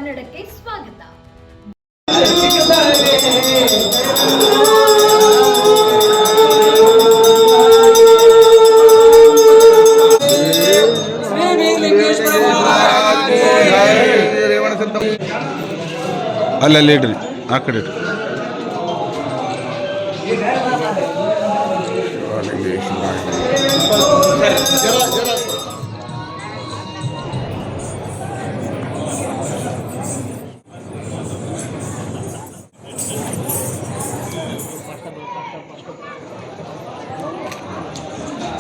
ಕನ್ನಡಕ್ಕೆ ಸ್ವಾಗತ. ಅಲ್ಲಲ್ಲಿ ಇಡ್ರಿ, ಆ ಕಡೆ ಇಡ್ರಿ.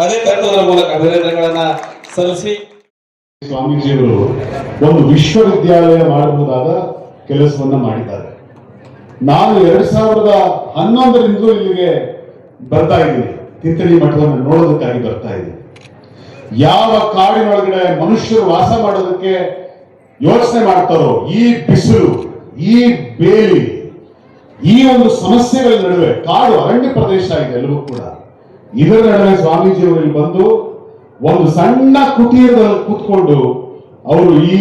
ಅದೇ ತಟ್ಟುವುದರ ಮೂಲಕ ಅಭಿನಂದನೆಗಳನ್ನ ಸಲ್ಲಿಸಿ ಸ್ವಾಮೀಜಿಯವರು ಒಂದು ವಿಶ್ವವಿದ್ಯಾಲಯ ಮಾಡಬಹುದಾದ ಕೆಲಸವನ್ನ ಮಾಡಿದ್ದಾರೆ. ನಾನು 2011ರಿಂದಲೂ ಇಲ್ಲಿಗೆ ಬರ್ತಾ ಇದ್ದೀನಿ, ತಿಂತಳಿ ಮಠವನ್ನು ನೋಡೋದಕ್ಕಾಗಿ ಬರ್ತಾ ಇದ್ದೀನಿ. ಯಾವ ಕಾಡಿನೊಳಗಡೆ ಮನುಷ್ಯರು ವಾಸ ಮಾಡೋದಕ್ಕೆ ಯೋಚನೆ ಮಾಡ್ತಾರೋ, ಈ ಬಿಸಿಲು, ಈ ಬೇಲಿ, ಈ ಒಂದು ಸಮಸ್ಯೆಗಳ ನಡುವೆ, ಕಾಡು ಅರಣ್ಯ ಪ್ರದೇಶ ಇದೆ ಎಲ್ಲವೂ ಕೂಡ, ಇದರ ನಡುವೆ ಸ್ವಾಮೀಜಿಯವರು ಇಲ್ಲಿ ಬಂದು ಒಂದು ಸಣ್ಣ ಕುಟೀರದಲ್ಲಿ ಕೂತ್ಕೊಂಡು ಅವರು ಈ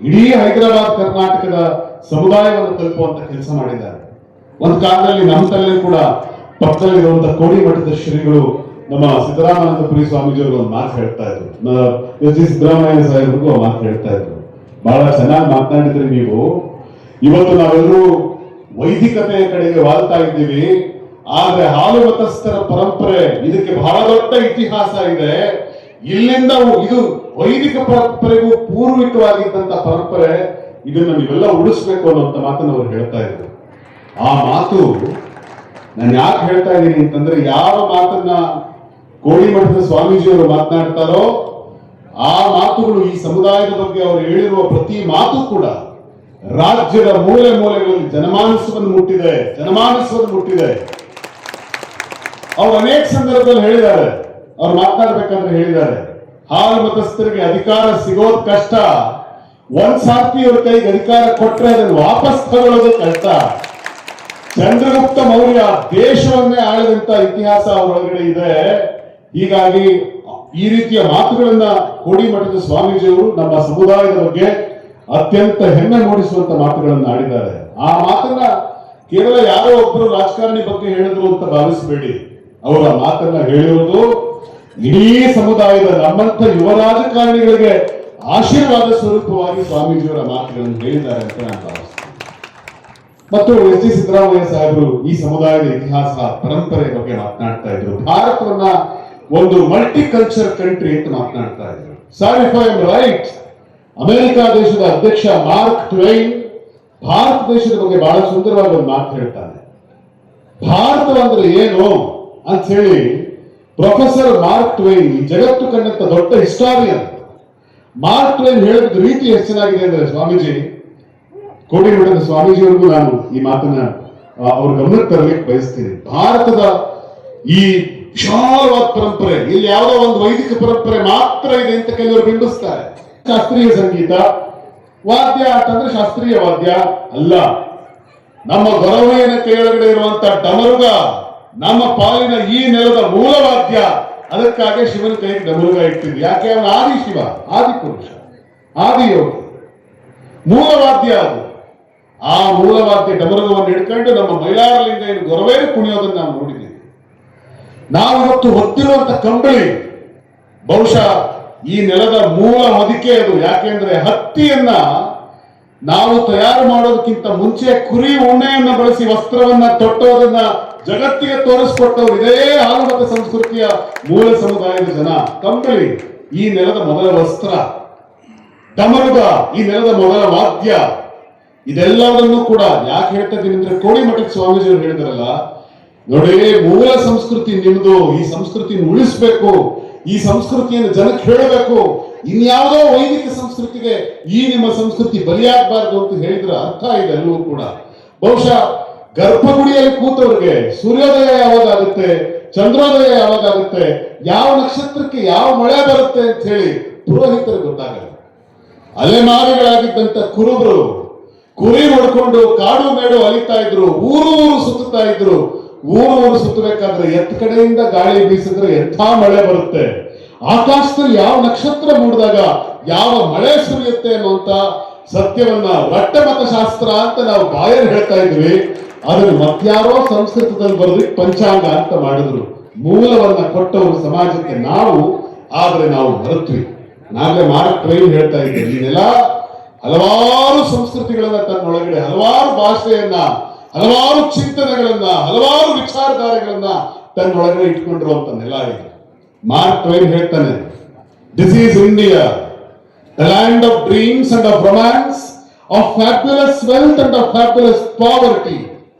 ಇಡೀ ಹೈದರಾಬಾದ್ ಕರ್ನಾಟಕದ ಸಮುದಾಯವನ್ನು ತಲುಪುವಂತ ಕೆಲಸ ಮಾಡಿದ್ದಾರೆ. ಒಂದು ಕಾಲದಲ್ಲಿ ನಮ್ಮ ತಲೆ ಕೂಡ ಪಕ್ಕದಲ್ಲಿರುವಂತಹ ಕೋಡಿ ಮಠದ ಶ್ರೀಗಳು ನಮ್ಮ ಸಿದ್ದರಾಮಾನಂದಪುರಿ ಸ್ವಾಮೀಜಿಯವರು ಒಂದು ಮಾತು ಹೇಳ್ತಾ ಇದ್ರು, ಎಸ್ ಜಿ ಸಿದ್ದರಾಮಯ್ಯ ಸಾಹೇಬ್ರಿಗೂ ಮಾತು ಹೇಳ್ತಾ ಇದ್ರು. ಬಹಳ ಚೆನ್ನಾಗಿ ಮಾತನಾಡಿದ್ರಿ ನೀವು. ಇವತ್ತು ನಾವೆಲ್ಲರೂ ವೈದಿಕತೆಯ ಕಡೆಗೆ ವಾಲ್ತಾ ಇದ್ದೀವಿ, ಆದ್ರೆ ಹಾಲು ಮತಸ್ಥರ ಪರಂಪರೆ ಇದಕ್ಕೆ ಬಹಳ ದೊಡ್ಡ ಇತಿಹಾಸ ಇದೆ. ಇಲ್ಲಿಂದ ಇದು ವೈದಿಕ ಪರಂಪರೆಗೂ ಪೂರ್ವಿಕವಾಗಿದ್ದಂತ ಪರಂಪರೆ, ಇದನ್ನ ನೀವೆಲ್ಲ ಉಳಿಸ್ಬೇಕು ಅನ್ನುವಂತ ಮಾತನ್ನು ಅವರು ಹೇಳ್ತಾ ಇದ್ರು. ಆ ಮಾತು ನಾನು ಯಾಕೆ ಹೇಳ್ತಾ ಇದ್ದೀನಿ ಅಂತಂದ್ರೆ, ಯಾವ ಮಾತನ್ನ ಕೋಡಿಮಠದ ಸ್ವಾಮೀಜಿಯವರು ಮಾತನಾಡ್ತಾರೋ ಆ ಮಾತುಗಳು, ಈ ಸಮುದಾಯದ ಬಗ್ಗೆ ಅವರು ಹೇಳಿರುವ ಪ್ರತಿ ಮಾತು ಕೂಡ ರಾಜ್ಯದ ಮೂಲೆ ಮೂಲೆಗಳಲ್ಲಿ ಜನಮಾನಸವನ್ನು ಮುಟ್ಟಿದೆ. ಅವರು ಅನೇಕ ಸಂದರ್ಭದಲ್ಲಿ ಹೇಳಿದ್ದಾರೆ, ಅವ್ರು ಮಾತನಾಡ್ಬೇಕಾದ್ರೆ ಹೇಳಿದ್ದಾರೆ, ಹಾಲು ಮತಸ್ಥರಿಗೆ ಅಧಿಕಾರ ಸಿಗೋದು ಕಷ್ಟ, ಒಂದ್ಸಾರ್ತಿ ಅವ್ರ ಕೈಗೆ ಅಧಿಕಾರ ಕೊಟ್ರೆ ಅದನ್ನು ವಾಪಸ್ ತಗೊಳ್ಳೋದು ಕಷ್ಟ. ಚಂದ್ರಗುಪ್ತ ಮೌರ್ಯ ದೇಶವನ್ನೇ ಆಳಿದಂತ ಇತಿಹಾಸ ಅವರೊಳಗಡೆ ಇದೆ. ಹೀಗಾಗಿ ಈ ರೀತಿಯ ಮಾತುಗಳನ್ನ ಕೋಡಿಮಠದ ಸ್ವಾಮೀಜಿಯವರು ನಮ್ಮ ಸಮುದಾಯದ ಬಗ್ಗೆ ಅತ್ಯಂತ ಹೆಮ್ಮೆ ಮೂಡಿಸುವಂತ ಮಾತುಗಳನ್ನು ಆಡಿದ್ದಾರೆ. ಆ ಮಾತನ್ನ ಕೇವಲ ಯಾರೋ ಒಬ್ಬರು ರಾಜಕಾರಣಿ ಬಗ್ಗೆ ಹೇಳಿದ್ರು ಅಂತ ಭಾವಿಸಬೇಡಿ. ಅವರ ಮಾತನ್ನ ಹೇಳಿರುವುದು ಇಡೀ ಸಮುದಾಯದ ನಮ್ಮಂತ ಯುವ ರಾಜಕಾರಣಿಗಳಿಗೆ ಆಶೀರ್ವಾದ ಸ್ವರೂಪವಾಗಿ ಸ್ವಾಮೀಜಿಯವರ ಮಾತುಗಳನ್ನು ಹೇಳಿದ್ದಾರೆ ಅಂತ ನಾನು ಭಾವಿಸ್ತೇನೆ. ಮತ್ತು ಎಸ್ ಜಿ ಸಿದ್ದರಾಮಯ್ಯ ಸಾಹೇಬರು ಈ ಸಮುದಾಯದ ಇತಿಹಾಸ ಪರಂಪರೆ ಬಗ್ಗೆ ಮಾತನಾಡ್ತಾ ಇದ್ರು. ಭಾರತವನ್ನ ಒಂದು ಮಲ್ಟಿ ಕಲ್ಚರ್ ಕಂಟ್ರಿ ಅಂತ ಮಾತನಾಡ್ತಾ ಇದ್ರು. Sir, if I am right, America ದೇಶದ ಅಧ್ಯಕ್ಷ ಮಾರ್ಕ್ ಟ್ವೈನ್ ಭಾರತ ದೇಶದ ಬಗ್ಗೆ ಬಹಳ ಸುಂದರವಾಗಿ ಒಂದು ಮಾತು ಹೇಳ್ತಾನೆ. ಭಾರತ ಅಂದ್ರೆ ಏನು ಅಂತ ಹೇಳಿ ಪ್ರೊಫೆಸರ್ ಮಾರ್ಕ್ ಟ್ವೈನ್, ಈ ಜಗತ್ತು ಕಂಡಂತ ದೊಡ್ಡ ಹಿಸ್ಟಾರಿಯನ್ ಮಾರ್ಕ್ ಟ್ವೈನ್ ಹೇಳಿದ ರೀತಿ ಎಷ್ಟು ಚೆನ್ನಾಗಿದೆ ಅಂದ್ರೆ, ಸ್ವಾಮೀಜಿ ಕೋಡಿಮಠದ ಸ್ವಾಮೀಜಿಯವರಿಗೂ ನಾನು ಈ ಮಾತನ್ನ ಅವ್ರ ಗಮನಕ್ಕೆ ತರಲಿಕ್ಕೆ ಬಯಸ್ತೀನಿ. ಭಾರತದ ಈ ವಿಶಾಲವಾದ ಪರಂಪರೆ, ಇಲ್ಲಿ ಯಾವುದೋ ಒಂದು ವೈದಿಕ ಪರಂಪರೆ ಮಾತ್ರ ಇದೆ ಅಂತ ಕೆಲವರು ಬಿಂಬಿಸ್ತಾರೆ. ಶಾಸ್ತ್ರೀಯ ಸಂಗೀತ, ವಾದ್ಯ ಅಂತಂದ್ರೆ ಶಾಸ್ತ್ರೀಯ ವಾದ್ಯ ಅಲ್ಲ. ನಮ್ಮ ಗೊರವಯ್ಯನ ಕೈಯೊಳಗಡೆ ಇರುವಂತ ಡಮರುಗ ನಮ್ಮ ಪಾಲಿನ ಈ ನೆಲದ ಮೂಲವಾದ್ಯ. ಅದಕ್ಕಾಗಿ ಶಿವನ ಕೈಗೆ ಡಮರುಗ ಇಟ್ಟಿದ್ವಿ. ಯಾಕೆ? ಅವನ ಆದಿ ಶಿವ, ಆದಿ ಪುರುಷ, ಆದಿ ಯೋಗಿ, ಮೂಲವಾದ್ಯ ಅದು. ಆ ಮೂಲವಾದ್ಯ ಡಮರುಗವನ್ನು ಹಿಡ್ಕೊಂಡು ನಮ್ಮ ಮೈಲಾರಲಿಂಗ ಏನು ಗೊರವೇನು ಕುಣಿಯೋದನ್ನು ನಾವು ನೋಡಿದ್ದೀವಿ. ನಾವು ಇವತ್ತು ಹೊತ್ತಿರುವಂತ ಕಂಬಳಿ ಬಹುಶಃ ಈ ನೆಲದ ಮೂಲ ಹೊದಿಕೆ ಅದು. ಯಾಕೆಂದ್ರೆ ಹತ್ತಿಯನ್ನ ನಾವು ತಯಾರು ಮಾಡೋದಕ್ಕಿಂತ ಮುಂಚೆ ಕುರಿ ಉಣ್ಣೆಯನ್ನ ಬಳಸಿ ವಸ್ತ್ರವನ್ನ ತೊಟ್ಟೋದನ್ನ ಜಗತ್ತಿಗೆ ತೋರಿಸ್ಕೊಟ್ಟವರು ಇದೇ ಹಾಲುಮತ ಸಂಸ್ಕೃತಿಯ ಮೂಲ ಸಮುದಾಯದ ಜನ. ಕಂಬಳಿ ಈ ನೆಲದ ಮೊದಲ ವಸ್ತ್ರ, ಡಮರುಗ ಈ ನೆಲದ ಮೊದಲ ವಾದ್ಯ. ಇದೆಲ್ಲವನ್ನೂ ಕೂಡ ಯಾಕೆ ಹೇಳ್ತಾ ಇದ್ದೀನಿ ಅಂದ್ರೆ, ಕೋಡಿಮಠದ ಸ್ವಾಮೀಜಿಯವರು ಹೇಳಿದಾರಲ್ಲ, ನೋಡಿ ಮೂಲ ಸಂಸ್ಕೃತಿ ನಿಮ್ದು, ಈ ಸಂಸ್ಕೃತಿಯನ್ನು ಉಳಿಸ್ಬೇಕು, ಈ ಸಂಸ್ಕೃತಿಯನ್ನು ಜನಕ್ಕೆ ಹೇಳಬೇಕು, ಇನ್ಯಾವುದೋ ವೈದಿಕ ಸಂಸ್ಕೃತಿಗೆ ಈ ನಿಮ್ಮ ಸಂಸ್ಕೃತಿ ಬಲಿಯಾಗಬಾರದು ಅಂತ ಹೇಳಿದ್ರ ಅರ್ಥ ಇದೆ ಎಲ್ಲವೂ ಕೂಡ. ಬಹುಶಃ ಗರ್ಭಗುಡಿಯಲ್ಲಿ ಕೂತವ್ರಿಗೆ ಸೂರ್ಯೋದಯ ಯಾವಾಗುತ್ತೆ, ಚಂದ್ರೋದಯ ಯಾವಾಗುತ್ತೆ, ಯಾವ ನಕ್ಷತ್ರಕ್ಕೆ ಯಾವ ಮಳೆ ಬರುತ್ತೆ ಅಂತ ಹೇಳಿ ಪುರೋಹಿತರಿಗೆ ಗೊತ್ತಾಗಲ್ಲ. ಅಲೆಮಾರಿಗಳಾಗಿದ್ದಂತ ಕುರುಬರು ಕುರಿ ಹೊಡ್ಕೊಂಡು ಕಾಡು ಮೇಡು ಅಲಿತಾ ಇದ್ರು, ಊರು ಸುತ್ತುತ್ತಾ ಇದ್ರು. ಊರು ಸುತ್ತಬೇಕಾದ್ರೆ ಎತ್ತ ಕಡೆಯಿಂದ ಗಾಳಿ ಬೀಸಿದ್ರೆ ಎಂಥ ಮಳೆ ಬರುತ್ತೆ, ಆಕಾಶದಲ್ಲಿ ಯಾವ ನಕ್ಷತ್ರ ಮೂಡಿದಾಗ ಯಾವ ಮಳೆ ಸುರಿಯುತ್ತೆ ಅನ್ನುವಂತ ಸತ್ಯವನ್ನ ರಟ್ಟಮತಶಾಸ್ತ್ರ ಅಂತ ನಾವು ಬಾಯಲ್ಲಿ ಹೇಳ್ತಾ ಇದ್ವಿ, ಅದನ್ನು ಮತ್ಯಾರೋ ಸಂಸ್ಕೃತದಲ್ಲಿ ಬರೆದು ಪಂಚಾಂಗ ಅಂತ ಮಾಡಿದ್ರು. ಮೂಲವನ್ನ ಕೊಟ್ಟವರು ಸಮಾಜಕ್ಕೆ ನಾವು, ಆದ್ರೆ ನಾವು ಮರೆತ್ವಿ. ನಾವೇ ಮಾರ್ಕ್ ಟ್ರೈನ್ ಹೇಳ್ತಾ ಇದ್ದೇವೆ, ಇದೆಲ್ಲ ಹಲವಾರು ಸಂಸ್ಕೃತಿಗಳನ್ನ ತನ್ನೊಳಗಡೆ, ಹಲವಾರು ಭಾಷೆಯನ್ನ, ಹಲವಾರು ಚಿಂತನೆಗಳನ್ನ, ಹಲವಾರು ವಿಚಾರಧಾರೆಗಳನ್ನ ತನ್ನೊಳಗಡೆ ಇಟ್ಕೊಂಡಿರುವಂತ ನೆಲ ಇದೆ. ಮಾರ್ಕ್ ಟ್ವೈನ್ ಹೇಳ್ತಾನೆ, this is India, the land of dreams and of romance, of fabulous wealth and of fabulous poverty,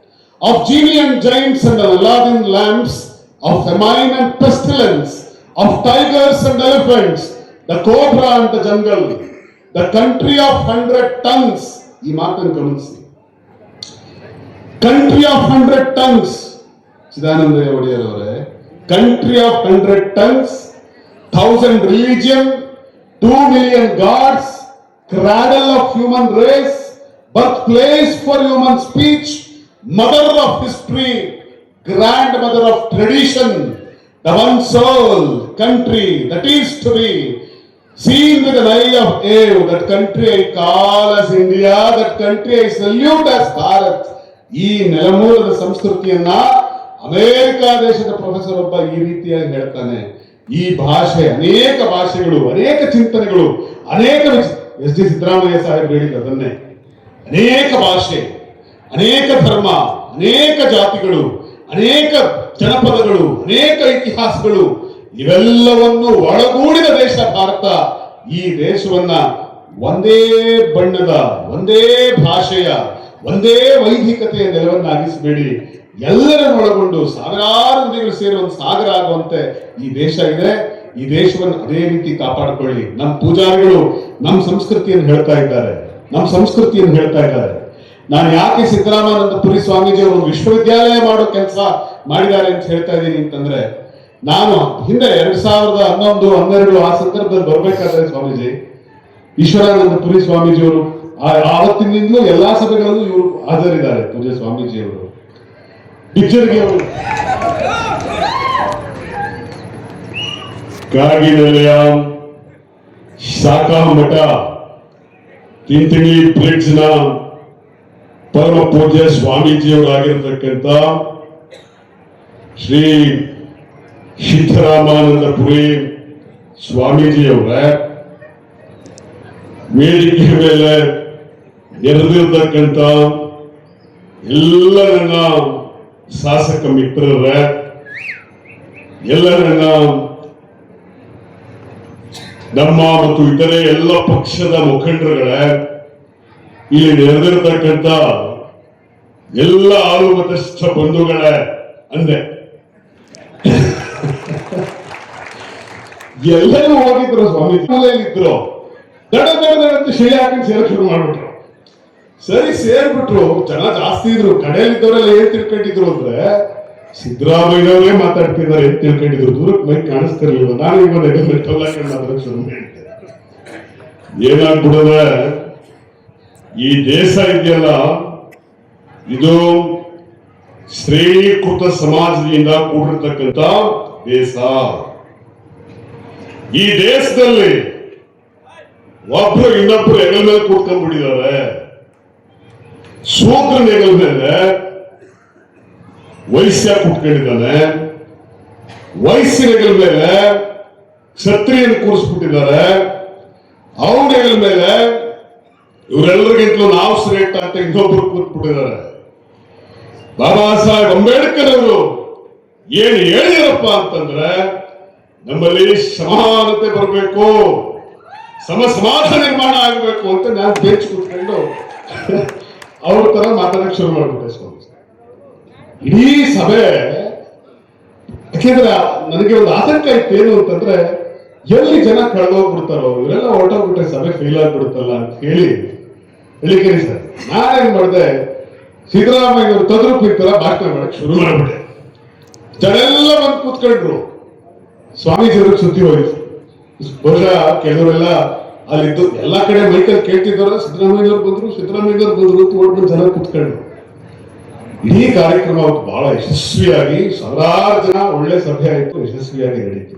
of genie and giants and Aladdin lamps, of famine and pestilence, of tigers and elephants, the cobra and the jungle, the country of 100 tongues. ಈ ಮಾತನ್ನು ಗಮನಿಸಿ, country of 100 tongues. Chidananda Wodeyar ಅವರೇ, country of 100 tongues, 1000 religion, 2 million gods, cradle of human race, birthplace for human speech, mother of history, grandmother of tradition, the one soul country that is to be seen with an eye of awe. That country I call as India, that country I salute as Bharat. ಈ ನೆಲಮೂಲದ ಸಂಸ್ಕೃತಿಯನ್ನ America ದೇಶದ professor ಒಬ್ಬ ಈ ರೀತಿಯಾಗಿ ಹೇಳ್ತಾನೆ. ಈ ಭಾಷೆ, ಅನೇಕ ಭಾಷೆಗಳು, ಅನೇಕ ಚಿಂತನೆಗಳು, ಅನೇಕ ಎಸ್ ಡಿ ಸಿದ್ದರಾಮಯ್ಯ ಸಾಹೇಬ್ ಹೇಳಿದ್ರು ಅದನ್ನೇ, ಅನೇಕ ಭಾಷೆ, ಅನೇಕ ಧರ್ಮ, ಅನೇಕ ಜಾತಿಗಳು, ಅನೇಕ ಜನಪದಗಳು, ಅನೇಕ ಇತಿಹಾಸಗಳು, ಇವೆಲ್ಲವನ್ನು ಒಳಗೂಡಿದ ದೇಶ ಭಾರತ. ಈ ದೇಶವನ್ನ ಒಂದೇ ಬಣ್ಣದ, ಒಂದೇ ಭಾಷೆಯ, ಒಂದೇ ವೈದಿಕತೆಯ ನೆಲವನ್ನಾಗಿಸಬೇಡಿ. ಎಲ್ಲರನ್ನು ಒಳಗೊಂಡು ಸಾವಿರಾರು ನದಿಗಳು ಸೇರಿ ಒಂದು ಸಾಗರ ಆಗುವಂತೆ ಈ ದೇಶ ಇದೆ. ಈ ದೇಶವನ್ನು ಅದೇ ರೀತಿ ಕಾಪಾಡಿಕೊಳ್ಳಿ. ನಮ್ಮ ಪೂಜಾರಿಗಳು ನಮ್ಮ ಸಂಸ್ಕೃತಿಯನ್ನು ಹೇಳ್ತಾ ಇದ್ದಾರೆ, ನಮ್ಮ ಸಂಸ್ಕೃತಿಯನ್ನು ಹೇಳ್ತಾ ಇದ್ದಾರೆ. ನಾನು ಯಾಕೆ ಸಿದ್ದರಾಮಾನಂದ ಪುರಿ ಸ್ವಾಮೀಜಿ ಅವರು ವಿಶ್ವವಿದ್ಯಾಲಯ ಮಾಡೋ ಕೆಲಸ ಮಾಡಿದ್ದಾರೆ ಅಂತ ಹೇಳ್ತಾ ಇದ್ದೀನಿ ಅಂತಂದ್ರೆ, ನಾನು ಹಿಂದೆ 2011-12 ಆ ಸಂದರ್ಭದಲ್ಲಿ ಬರ್ಬೇಕಾದ್ರೆ ಸ್ವಾಮೀಜಿ ಈಶ್ವರಾನಂದ ಪುರಿ ಸ್ವಾಮೀಜಿ ಅವರು ಆವತ್ತಿನಿಂದಲೂ ಎಲ್ಲಾ ಸಭೆಗಳಲ್ಲೂ ಇವರು ಹಾಜರಿದ್ದಾರೆ. ಪೂಜೆ ಸ್ವಾಮೀಜಿ ಅವರು ಪಿಕ್ಚರ್ಗೆ ಅವರು ಕಾಗಿನೆಲೆಯ ಶಾಖಾ ಮಠ ತಿಂತಿಣಿ ಬ್ರಿಡ್ಜ್ ನ ಪರಮ ಪೂಜ್ಯ ಸ್ವಾಮೀಜಿಯವರಾಗಿರ್ತಕ್ಕಂಥ ಶ್ರೀ ಸಿದ್ದರಾಮಾನಂದ ಪುರಿ ಸ್ವಾಮೀಜಿಯವರ ವೇದಿಕೆ ಮೇಲೆ ನೆರೆದಿರ್ತಕ್ಕಂಥ ಎಲ್ಲ ನನ್ನ ಶಾಸಕ ಮಿತ್ರರ, ಎಲ್ಲ ನನ್ನ ನಮ್ಮ ಮತ್ತು ಇತರೆ ಎಲ್ಲ ಪಕ್ಷದ ಮುಖಂಡರುಗಳ, ಇಲ್ಲಿ ನೆರೆದಿರ್ತಕ್ಕಂಥ ಎಲ್ಲ ಆಳುಮತಸ್ಥ ಬಂಧುಗಳ ಅಂದೆ, ಎಲ್ಲರೂ ಹೋಗಿದ್ರು ಸ್ವಾಮೀಜಿ ಇದ್ರು. ದಡ ಅಂತ ಶಿಲೆ ಹಾಕಿ ಸೇರಕ್ ಶುರು ಮಾಡ್ಬಿಟ್ರು. ಸರಿ ಸೇರ್ಬಿಟ್ರು, ಜನ ಜಾಸ್ತಿ ಇದ್ರು. ಕಡೆಯಲ್ಲಿದ್ದವರೆಲ್ಲ ಏನ್ ತಿಳ್ಕೊಂಡಿದ್ರು ಅಂದ್ರೆ ಸಿದ್ದರಾಮಯ್ಯನವರೇ ಮಾತಾಡ್ತಿದ್ದಾರೆ ಅಂತ ತಿಳ್ಕೊಂಡಿದ್ರು. ದೂರಕ್ಕೆ ಮೈ ಕಾಣಿಸ್ತಿರ್ಲಿಲ್ಲ. ನಾನು ಇವಾಗ ಅದಕ್ಕೆ ಶುರು ಮಾಡಿದ್ದೆ. ಏನಾಗ್ಬಿಡದ, ಈ ದೇಶ ಇದೆಯಲ್ಲ, ಇದು ಶ್ರೇಣೀಕೃತ ಸಮಾಜದಿಂದ ಕೂಡಿರ್ತಕ್ಕಂಥ ದೇಶ. ಈ ದೇಶದಲ್ಲಿ ಒಬ್ರು ಇನ್ನೊಬ್ರು ಹೆಗಲ ಮೇಲೆ ಕೂತ್ಕೊಂಡ್ಬಿಟ್ಟಿದ್ದಾರೆ. ಶೂದ್ರನ ಹೆಗಲ ಮೇಲೆ ವೈಶ್ಯ ಕೂತ್ಕೊಂಡಿದ್ದಾನೆ, ವೈಶ್ಯನ ಹೆಗಲ ಮೇಲೆ ಕ್ಷತ್ರಿಯನ ಕೂರಿಸ್ಬಿಟ್ಟಿದ್ದಾರೆ, ಅವನ ಹೆಗಲ ಮೇಲೆ ಇವರೆಲ್ಲರಿಗಿಂತಲೂ ನಾವು ಶ್ರೇಷ್ಠ ಅಂತ ಇನ್ನೊಬ್ರು ಕೂತ್ಬಿಟ್ಟಿದ್ದಾರೆ. ಬಾಬಾ ಸಾಹೇಬ್ ಅಂಬೇಡ್ಕರ್ ಅವರು ಏನ್ ಹೇಳಿರಪ್ಪ ಅಂತಂದ್ರೆ, ನಮ್ಮಲ್ಲಿ ಸಮಾನತೆ ಬರಬೇಕು, ಸಮಾಜ ನಿರ್ಮಾಣ ಆಗಬೇಕು ಅಂತ ನಾನು ಬೇಚ್ ಕೂತ್ಕೊಂಡು ಅವ್ರ ತರ ಮಾತಾಡಕ್ ಶುರು ಮಾಡ್ಬಿಟ್ಟೆ ಸ್ವಾಮಿ. ಇಡೀ ಸಭೆ, ಯಾಕೆಂದ್ರೆ ನನಗೆ ಒಂದು ಆತಂಕ ಇತ್ತು, ಏನು ಅಂತಂದ್ರೆ ಎಲ್ಲಿ ಜನ ಕಳೆದೋಗ್ಬಿಡ್ತಾರೋ, ಇವರೆಲ್ಲ ಹೊರಟೋಗ್ಬಿಟ್ರೆ ಸಭೆ ಫೇಲ್ ಆಗ್ಬಿಡುತ್ತಲ್ಲ ಅಂತ ಹೇಳಿಕೆ ಸರ್. ನಾನೇನ್ ಮಾಡಿದೆ, ಸಿದ್ದರಾಮಯ್ಯವರು ತದ್ರೂಪಿ ತರ ಭಾಷಣ ಮಾಡಕ್ ಶುರು ಮಾಡ್ಬಿಟ್ಟೆ. ಜನೆಲ್ಲ ಬಂದು ಕೂತ್ಕೊಂಡ್ರು. ಸ್ವಾಮೀಜಿಯವ್ರಿಗೆ ಸುದ್ದಿ ಹೋಯ್ತು. ಬಹುಶಃ ಕೆಲವರೆಲ್ಲ ಅಲ್ಲಿದ್ದು ಎಲ್ಲಾ ಕಡೆ ಮೈಕಲ್ಲಿ ಕೇಳ್ತಿದ್ದವ್ರ ಸಿದ್ದರಾಮಯ್ಯವ್ರು ಬಂದ್ರು ಓಡ್ಬಂದು ಜನ ಕೂತ್ಕೊಂಡ್ರು. ಇಡೀ ಕಾರ್ಯಕ್ರಮ ಅವತ್ತು ಬಹಳ ಯಶಸ್ವಿಯಾಗಿ, ಸಾವಿರಾರು ಜನ, ಒಳ್ಳೆ ಸಭೆ ಆಯಿತು, ಯಶಸ್ವಿಯಾಗಿ ನಡೀತು.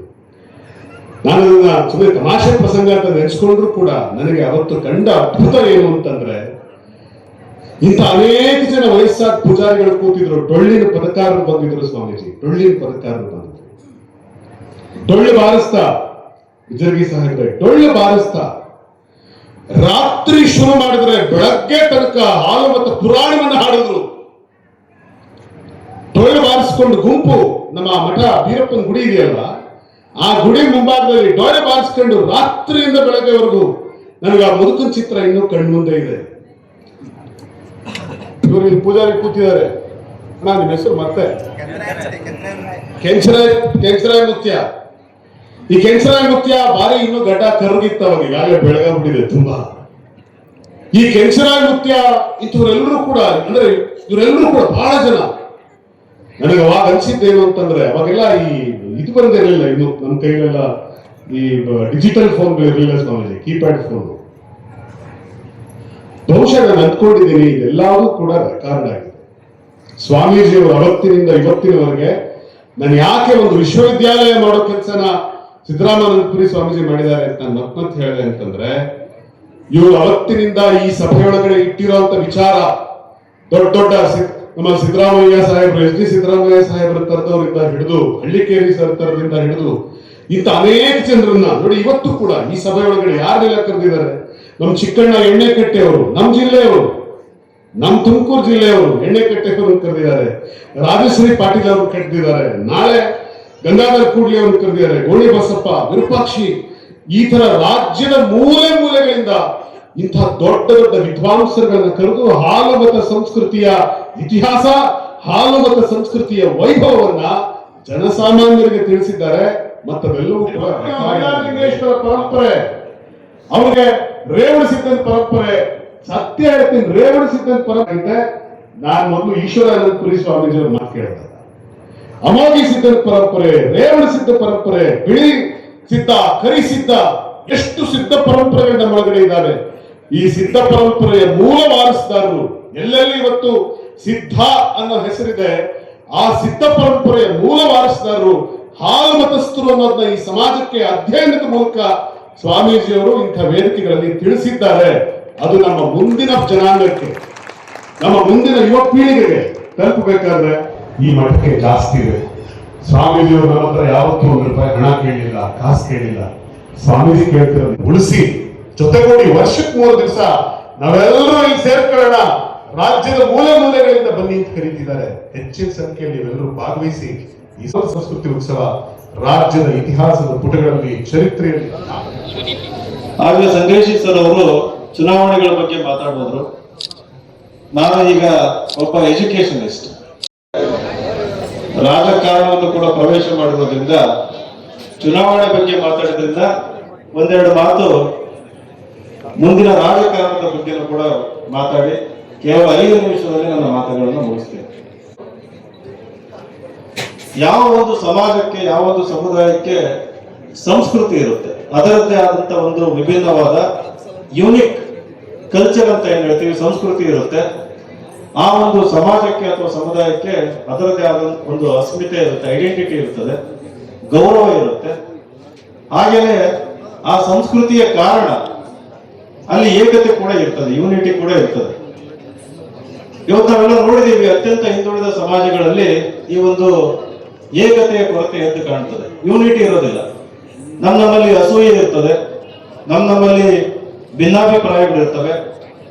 ನಾನು ಅದನ್ನ ಸುಮ್ಮನೆ ತಮಾಷೆ ಪ್ರಸಂಗ ಅಂತ ನೆನೆಸ್ಕೊಂಡ್ರು ಕೂಡ ನನಗೆ ಅವತ್ತು ಕಂಡ ಅದ್ಭುತ ಏನು ಅಂತಂದ್ರೆ, ಇಂಥ ಅನೇಕ ಜನ ವಯಸ್ಸಾದ ಪೂಜಾರಿಗಳು ಕೂತಿದ್ರು. ಡೊಳ್ಳಿನ ಪದಕಾರರು ಬಂದಿದ್ರು ಸ್ವಾಮೀಜಿ, ಡೊಳ್ಳಿನ ಪದಕಾರರು ಬಂದಿದ್ರು. ಡೊಳ್ಳು ಬಾರಿಸ್ತಾ ವಿಜರ್ಗಿ ಸಾಹೇಬ್ರೆ ಡೊಳ್ಳು ಬಾರಿಸ್ತಾ ರಾತ್ರಿ ಶುರು ಮಾಡಿದ್ರೆ ಬೆಳಗ್ಗೆ ತನಕ ಹಾಲು ಮತ್ತು ಪುರಾಣವನ್ನು ಹಾಡಿದ್ರು. ಡೊಳ್ಳು ಬಾರಿಸ್ಕೊಂಡು ಗುಂಪು ನಮ್ಮ ಮಠ ಬೀರಪ್ಪನ ಗುಡಿ ಇದೆಯಲ್ಲ, ಆ ಗುಡಿ ಮುಂಭಾಗದಲ್ಲಿ ಡೊಳ್ಳು ಬಾರಿಸ್ಕೊಂಡು ರಾತ್ರಿಯಿಂದ ಬೆಳಗ್ಗೆವರೆಗೂ ನನಗೆ ಆ ಮುದುಕನ ಚಿತ್ರ ಇನ್ನೂ ಕಣ್ಮುಂದೆ ಇದೆ. ಇವರು ಇಲ್ಲಿ ಪೂಜಾರಿ ಕೂತಿದ್ದಾರೆ. ನಾನು ನಿಮ್ಮ ಹೆಸರು ಮತ್ತೆ ಕೆಂಚರಾಯ ಮುತ್ಯ. ಈ ಕೆಂಚರಾಯ ಮುತ್ಯ ಬಾರಿ ಇನ್ನೂ ಗಡ್ಡ ಕರಗಿತ್ತವಾಗ, ಈಗಾಗಲೇ ಬೆಳಗಾಗ್ಬಿಟ್ಟಿದೆ ತುಂಬಾ. ಈ ಕೆಂಚರಾಯ ಮುತ್ಯ ಇಂಥವರೆಲ್ಲರೂ ಕೂಡ, ಅಂದ್ರೆ ಇವರೆಲ್ಲರೂ ಕೂಡ ಬಹಳ ಜನ. ನನಗೆ ಅವಾಗ ಅನ್ಸಿದ್ದೇನು ಅಂತಂದ್ರೆ, ಅವಾಗೆಲ್ಲ ಇದು ಬಂದಿರಲಿಲ್ಲ, ಇನ್ನು ನಮ್ಮ ಕೈಲೆಲ್ಲ ಈ ಡಿಜಿಟಲ್ ಫೋನ್ಗಳು ಇರಲಿಲ್ಲ ಸ್ವಾಮೀಜಿ, ಕೀಪ್ಯಾಡ್ ಫೋನ್. ಬಹುಶಃ ನಾನು ಅಂದ್ಕೊಂಡಿದ್ದೀನಿ ಇದೆಲ್ಲವೂ ಕೂಡ ರೆಕಾರ್ಡ್ ಆಗಿದೆ. ಸ್ವಾಮೀಜಿಯವರು ಅವತ್ತಿನಿಂದ ಇವತ್ತಿನವರೆಗೆ ನಾನು ಯಾಕೆ ಒಂದು ವಿಶ್ವವಿದ್ಯಾಲಯ ಮಾಡೋ ಕೆಲಸನ ಸಿದ್ದರಾಮಾನಂದಪುರಿ ಸ್ವಾಮೀಜಿ ಮಾಡಿದ್ದಾರೆ ಅಂತ ನಾನು ಮತ್ತೆ ಹೇಳಿದೆ ಅಂತಂದ್ರೆ, ಇವರು ಅವತ್ತಿನಿಂದ ಈ ಸಭೆಯೊಳಗಡೆ ಇಟ್ಟಿರುವಂತ ವಿಚಾರ ದೊಡ್ಡ ದೊಡ್ಡ ನಮ್ಮ ಸಿದ್ದರಾಮಯ್ಯ ಸಾಹೇಬರು, ಎಸ್ ಡಿ ಸಿದ್ದರಾಮಯ್ಯ ಸಾಹೇಬರ ತರದವರಿಂದ ಹಿಡಿದು, ಹಳ್ಳಿಕೇರಿ ಸರ್ ತರದಿಂದ ಹಿಡಿದು ಇಂಥ ಅನೇಕ ಜನರನ್ನ ನೋಡಿ. ಇವತ್ತು ಕೂಡ ಈ ಸಭೆಯೊಳಗಡೆ ಯಾರೆಲ್ಲ ಕರೆದಿದ್ದಾರೆ? ನಮ್ಮ ಚಿಕ್ಕಣ್ಣ ಎಣ್ಣೆಕಟ್ಟೆಯವರು, ನಮ್ಮ ಜಿಲ್ಲೆಯವರು, ನಮ್ಮ ತುಮಕೂರು ಜಿಲ್ಲೆಯವರು ಎಣ್ಣೆಕಟ್ಟೆಯವರು ಕರೆದಿದ್ದಾರೆ. ರಾಜಶ್ರೀ ಪಾಟೀಲ್ ಅವರು ಕರೆದಿದ್ದಾರೆ. ನಾಳೆ ಗಂಗಾಧರ್ ಕೂಡ್ಲಿ ಅವರು ಕರೆದಿದ್ದಾರೆ. ಗೋಣಿ ಬಸಪ್ಪ, ವಿರೂಪಾಕ್ಷಿ, ಈ ತರ ರಾಜ್ಯದ ಮೂಲೆ ಮೂಲೆಗಳಿಂದ ಇಂಥ ದೊಡ್ಡ ದೊಡ್ಡ ವಿದ್ವಾಂಸರುಗಳನ್ನ ಕರೆದು ಹಾಲು ಮತ ಸಂಸ್ಕೃತಿಯ ಇತಿಹಾಸ, ಹಾಲು ಮತ ಸಂಸ್ಕೃತಿಯ ವೈಭವವನ್ನ ಜನಸಾಮಾನ್ಯರಿಗೆ ತಿಳಿಸಿದ್ದಾರೆ. ಮತ್ತವೆಲ್ಲವೂ ಕೂಡ ಮೈಲಾರಲಿಂಗೇಶ್ವರ ಪರಂಪರೆ, ಅವ್ರಿಗೆ ರೇವಣ ಸಿದ್ಧನ ಪರಂಪರೆ, ಸತ್ಯ ಹೇಳ್ತೀನಿ, ರೇವಣ ಸಿದ್ಧನ ಪರಂಪರೆ. ನಾನು ಮೊದಲು ಈಶ್ವರಾನಂದಪುರಿ ಸ್ವಾಮೀಜಿ ಅವ್ರ ಮಾತು ಕೇಳ್ತಾರೆ. ಅಮೋಘಿ ಸಿದ್ಧನ ಪರಂಪರೆ, ರೇವಣ ಸಿದ್ಧ ಪರಂಪರೆ, ಬಿಳಿ ಸಿದ್ಧ, ಕರಿ ಸಿದ್ಧ, ಎಷ್ಟು ಸಿದ್ಧ ಪರಂಪರೆಗಳು ನಮ್ಮ ಒಳಗಡೆ ಇದ್ದಾವೆ. ಈ ಸಿದ್ಧ ಪರಂಪರೆಯ ಮೂಲ ವಾರಸುದಾರರು ಎಲ್ಲೆಲ್ಲಿ ಇವತ್ತು ಸಿದ್ಧ ಅನ್ನೋ ಹೆಸರಿದೆ, ಆ ಸಿದ್ಧ ಪರಂಪರೆಯ ಮೂಲ ವಾರಸುದಾರರು ಹಾಲು ಮತಸ್ಥರು ಅನ್ನೋದನ್ನ ಈ ಸಮಾಜಕ್ಕೆ ಅಧ್ಯಯನದ ಮೂಲಕ ಸ್ವಾಮೀಜಿಯವರು ಇಂಥ ವೇದಿಕೆಗಳಲ್ಲಿ ತಿಳಿಸಿದ್ದಾರೆ. ಅದು ನಮ್ಮ ಮುಂದಿನ ಜನಾಂಗಕ್ಕೆ, ನಮ್ಮ ಮುಂದಿನ ಯುವ ಪೀಳಿಗೆಗೆ ತಲುಪಬೇಕಾದ್ರೆ ಈ ಮಠಕ್ಕೆ ಜಾಸ್ತಿ ಇದೆ. ಸ್ವಾಮೀಜಿಯವರು ನಮ್ಮ ಹತ್ರ ಯಾವತ್ತೂ ₹1 ಹಣ ಕೇಳಲಿಲ್ಲ, ಕಾಸು ಕೇಳಿಲ್ಲ. ಸ್ವಾಮೀಜಿ ಕೇಳ್ತಿರೋದು ಉಳಿಸಿ, ಜೊತೆಗೂಡಿ ವರ್ಷಕ್ಕೆ 3 ದಿವಸ ನಾವೆಲ್ಲರೂ ಇಲ್ಲಿ ಸೇರ್ಕೊಳ್ಳೋಣ, ರಾಜ್ಯದ ಮೂಲೆ ಮೂಲೆಗಳಿಂದ ಬನ್ನಿ ಅಂತ ಕರೀತಿದ್ದಾರೆ. ಹೆಚ್ಚಿನ ಸಂಖ್ಯೆಯಲ್ಲಿ ಇವೆಲ್ಲರೂ ಭಾಗವಹಿಸಿ ಈ ಸಂಸ್ಕೃತಿ ಉತ್ಸವ ರಾಜ್ಯದ ಇತಿಹಾಸದ ಪುಟಗಳಲ್ಲಿ, ಚರಿತ್ರೆಯಲ್ಲಿ. ಆಗಲೇ ಸಂಗ್ರೇಶಿ ಸರ್ ಅವರು ಚುನಾವಣೆಗಳ ಬಗ್ಗೆ ಮಾತಾಡಿದ್ರು. ನಾನು ಈಗ ಒಬ್ಬ ಎಜುಕೇಶನಿಸ್ಟ್, ರಾಜಕಾರಣವನ್ನು ಕೂಡ ಪ್ರವೇಶ ಮಾಡಿರೋದ್ರಿಂದ ಚುನಾವಣೆ ಬಗ್ಗೆ ಮಾತಾಡಿದ್ರಿಂದ ಒಂದೆರಡು ಮಾತು ಮುಂದಿನ ರಾಜಕಾರಣದ ಬಗ್ಗೆ ಕೂಡ ಮಾತಾಡಿ ಕೇವಲ 5 ನಿಮಿಷದಲ್ಲಿ ನನ್ನ ಮಾತುಗಳನ್ನು ಮುಗಿಸ್ತೇನೆ. ಯಾವ ಒಂದು ಸಮಾಜಕ್ಕೆ, ಯಾವ ಒಂದು ಸಮುದಾಯಕ್ಕೆ ಸಂಸ್ಕೃತಿ ಇರುತ್ತೆ, ಅದರದ್ದೇ ಆದಂತ ಒಂದು ವಿಭಿನ್ನವಾದ ಯೂನಿಕ್ ಕಲ್ಚರ್ ಅಂತ ಏನ್ ಹೇಳ್ತೀವಿ, ಸಂಸ್ಕೃತಿ ಇರುತ್ತೆ. ಆ ಒಂದು ಸಮಾಜಕ್ಕೆ ಅಥವಾ ಸಮುದಾಯಕ್ಕೆ ಅದರದೇ ಆದ ಒಂದು ಅಸ್ಮಿತೆ ಇರುತ್ತೆ, ಐಡೆಂಟಿಟಿ ಇರ್ತದೆ, ಗೌರವ ಇರುತ್ತೆ. ಹಾಗೇನೆ ಆ ಸಂಸ್ಕೃತಿಯ ಕಾರಣ ಅಲ್ಲಿ ಏಕತೆ ಕೂಡ ಇರ್ತದೆ, ಯೂನಿಟಿ ಕೂಡ ಇರ್ತದೆ. ಇವತ್ತು ನಾವೆಲ್ಲ ನೋಡಿದೀವಿ, ಅತ್ಯಂತ ಹಿಂದುಳಿದ ಸಮಾಜಗಳಲ್ಲಿ ಈ ಒಂದು ಏಕತೆಯ ಕೊರತೆ ಎದ್ದು ಕಾಣ್ತದೆ, ಯೂನಿಟಿ ಇರೋದಿಲ್ಲ. ನಮ್ಮಲ್ಲಿ ಅಸೂಯೆ ಇರ್ತದೆ, ನಮ್ಮಲ್ಲಿ ಭಿನ್ನಾಭಿಪ್ರಾಯಗಳಿರ್ತವೆ,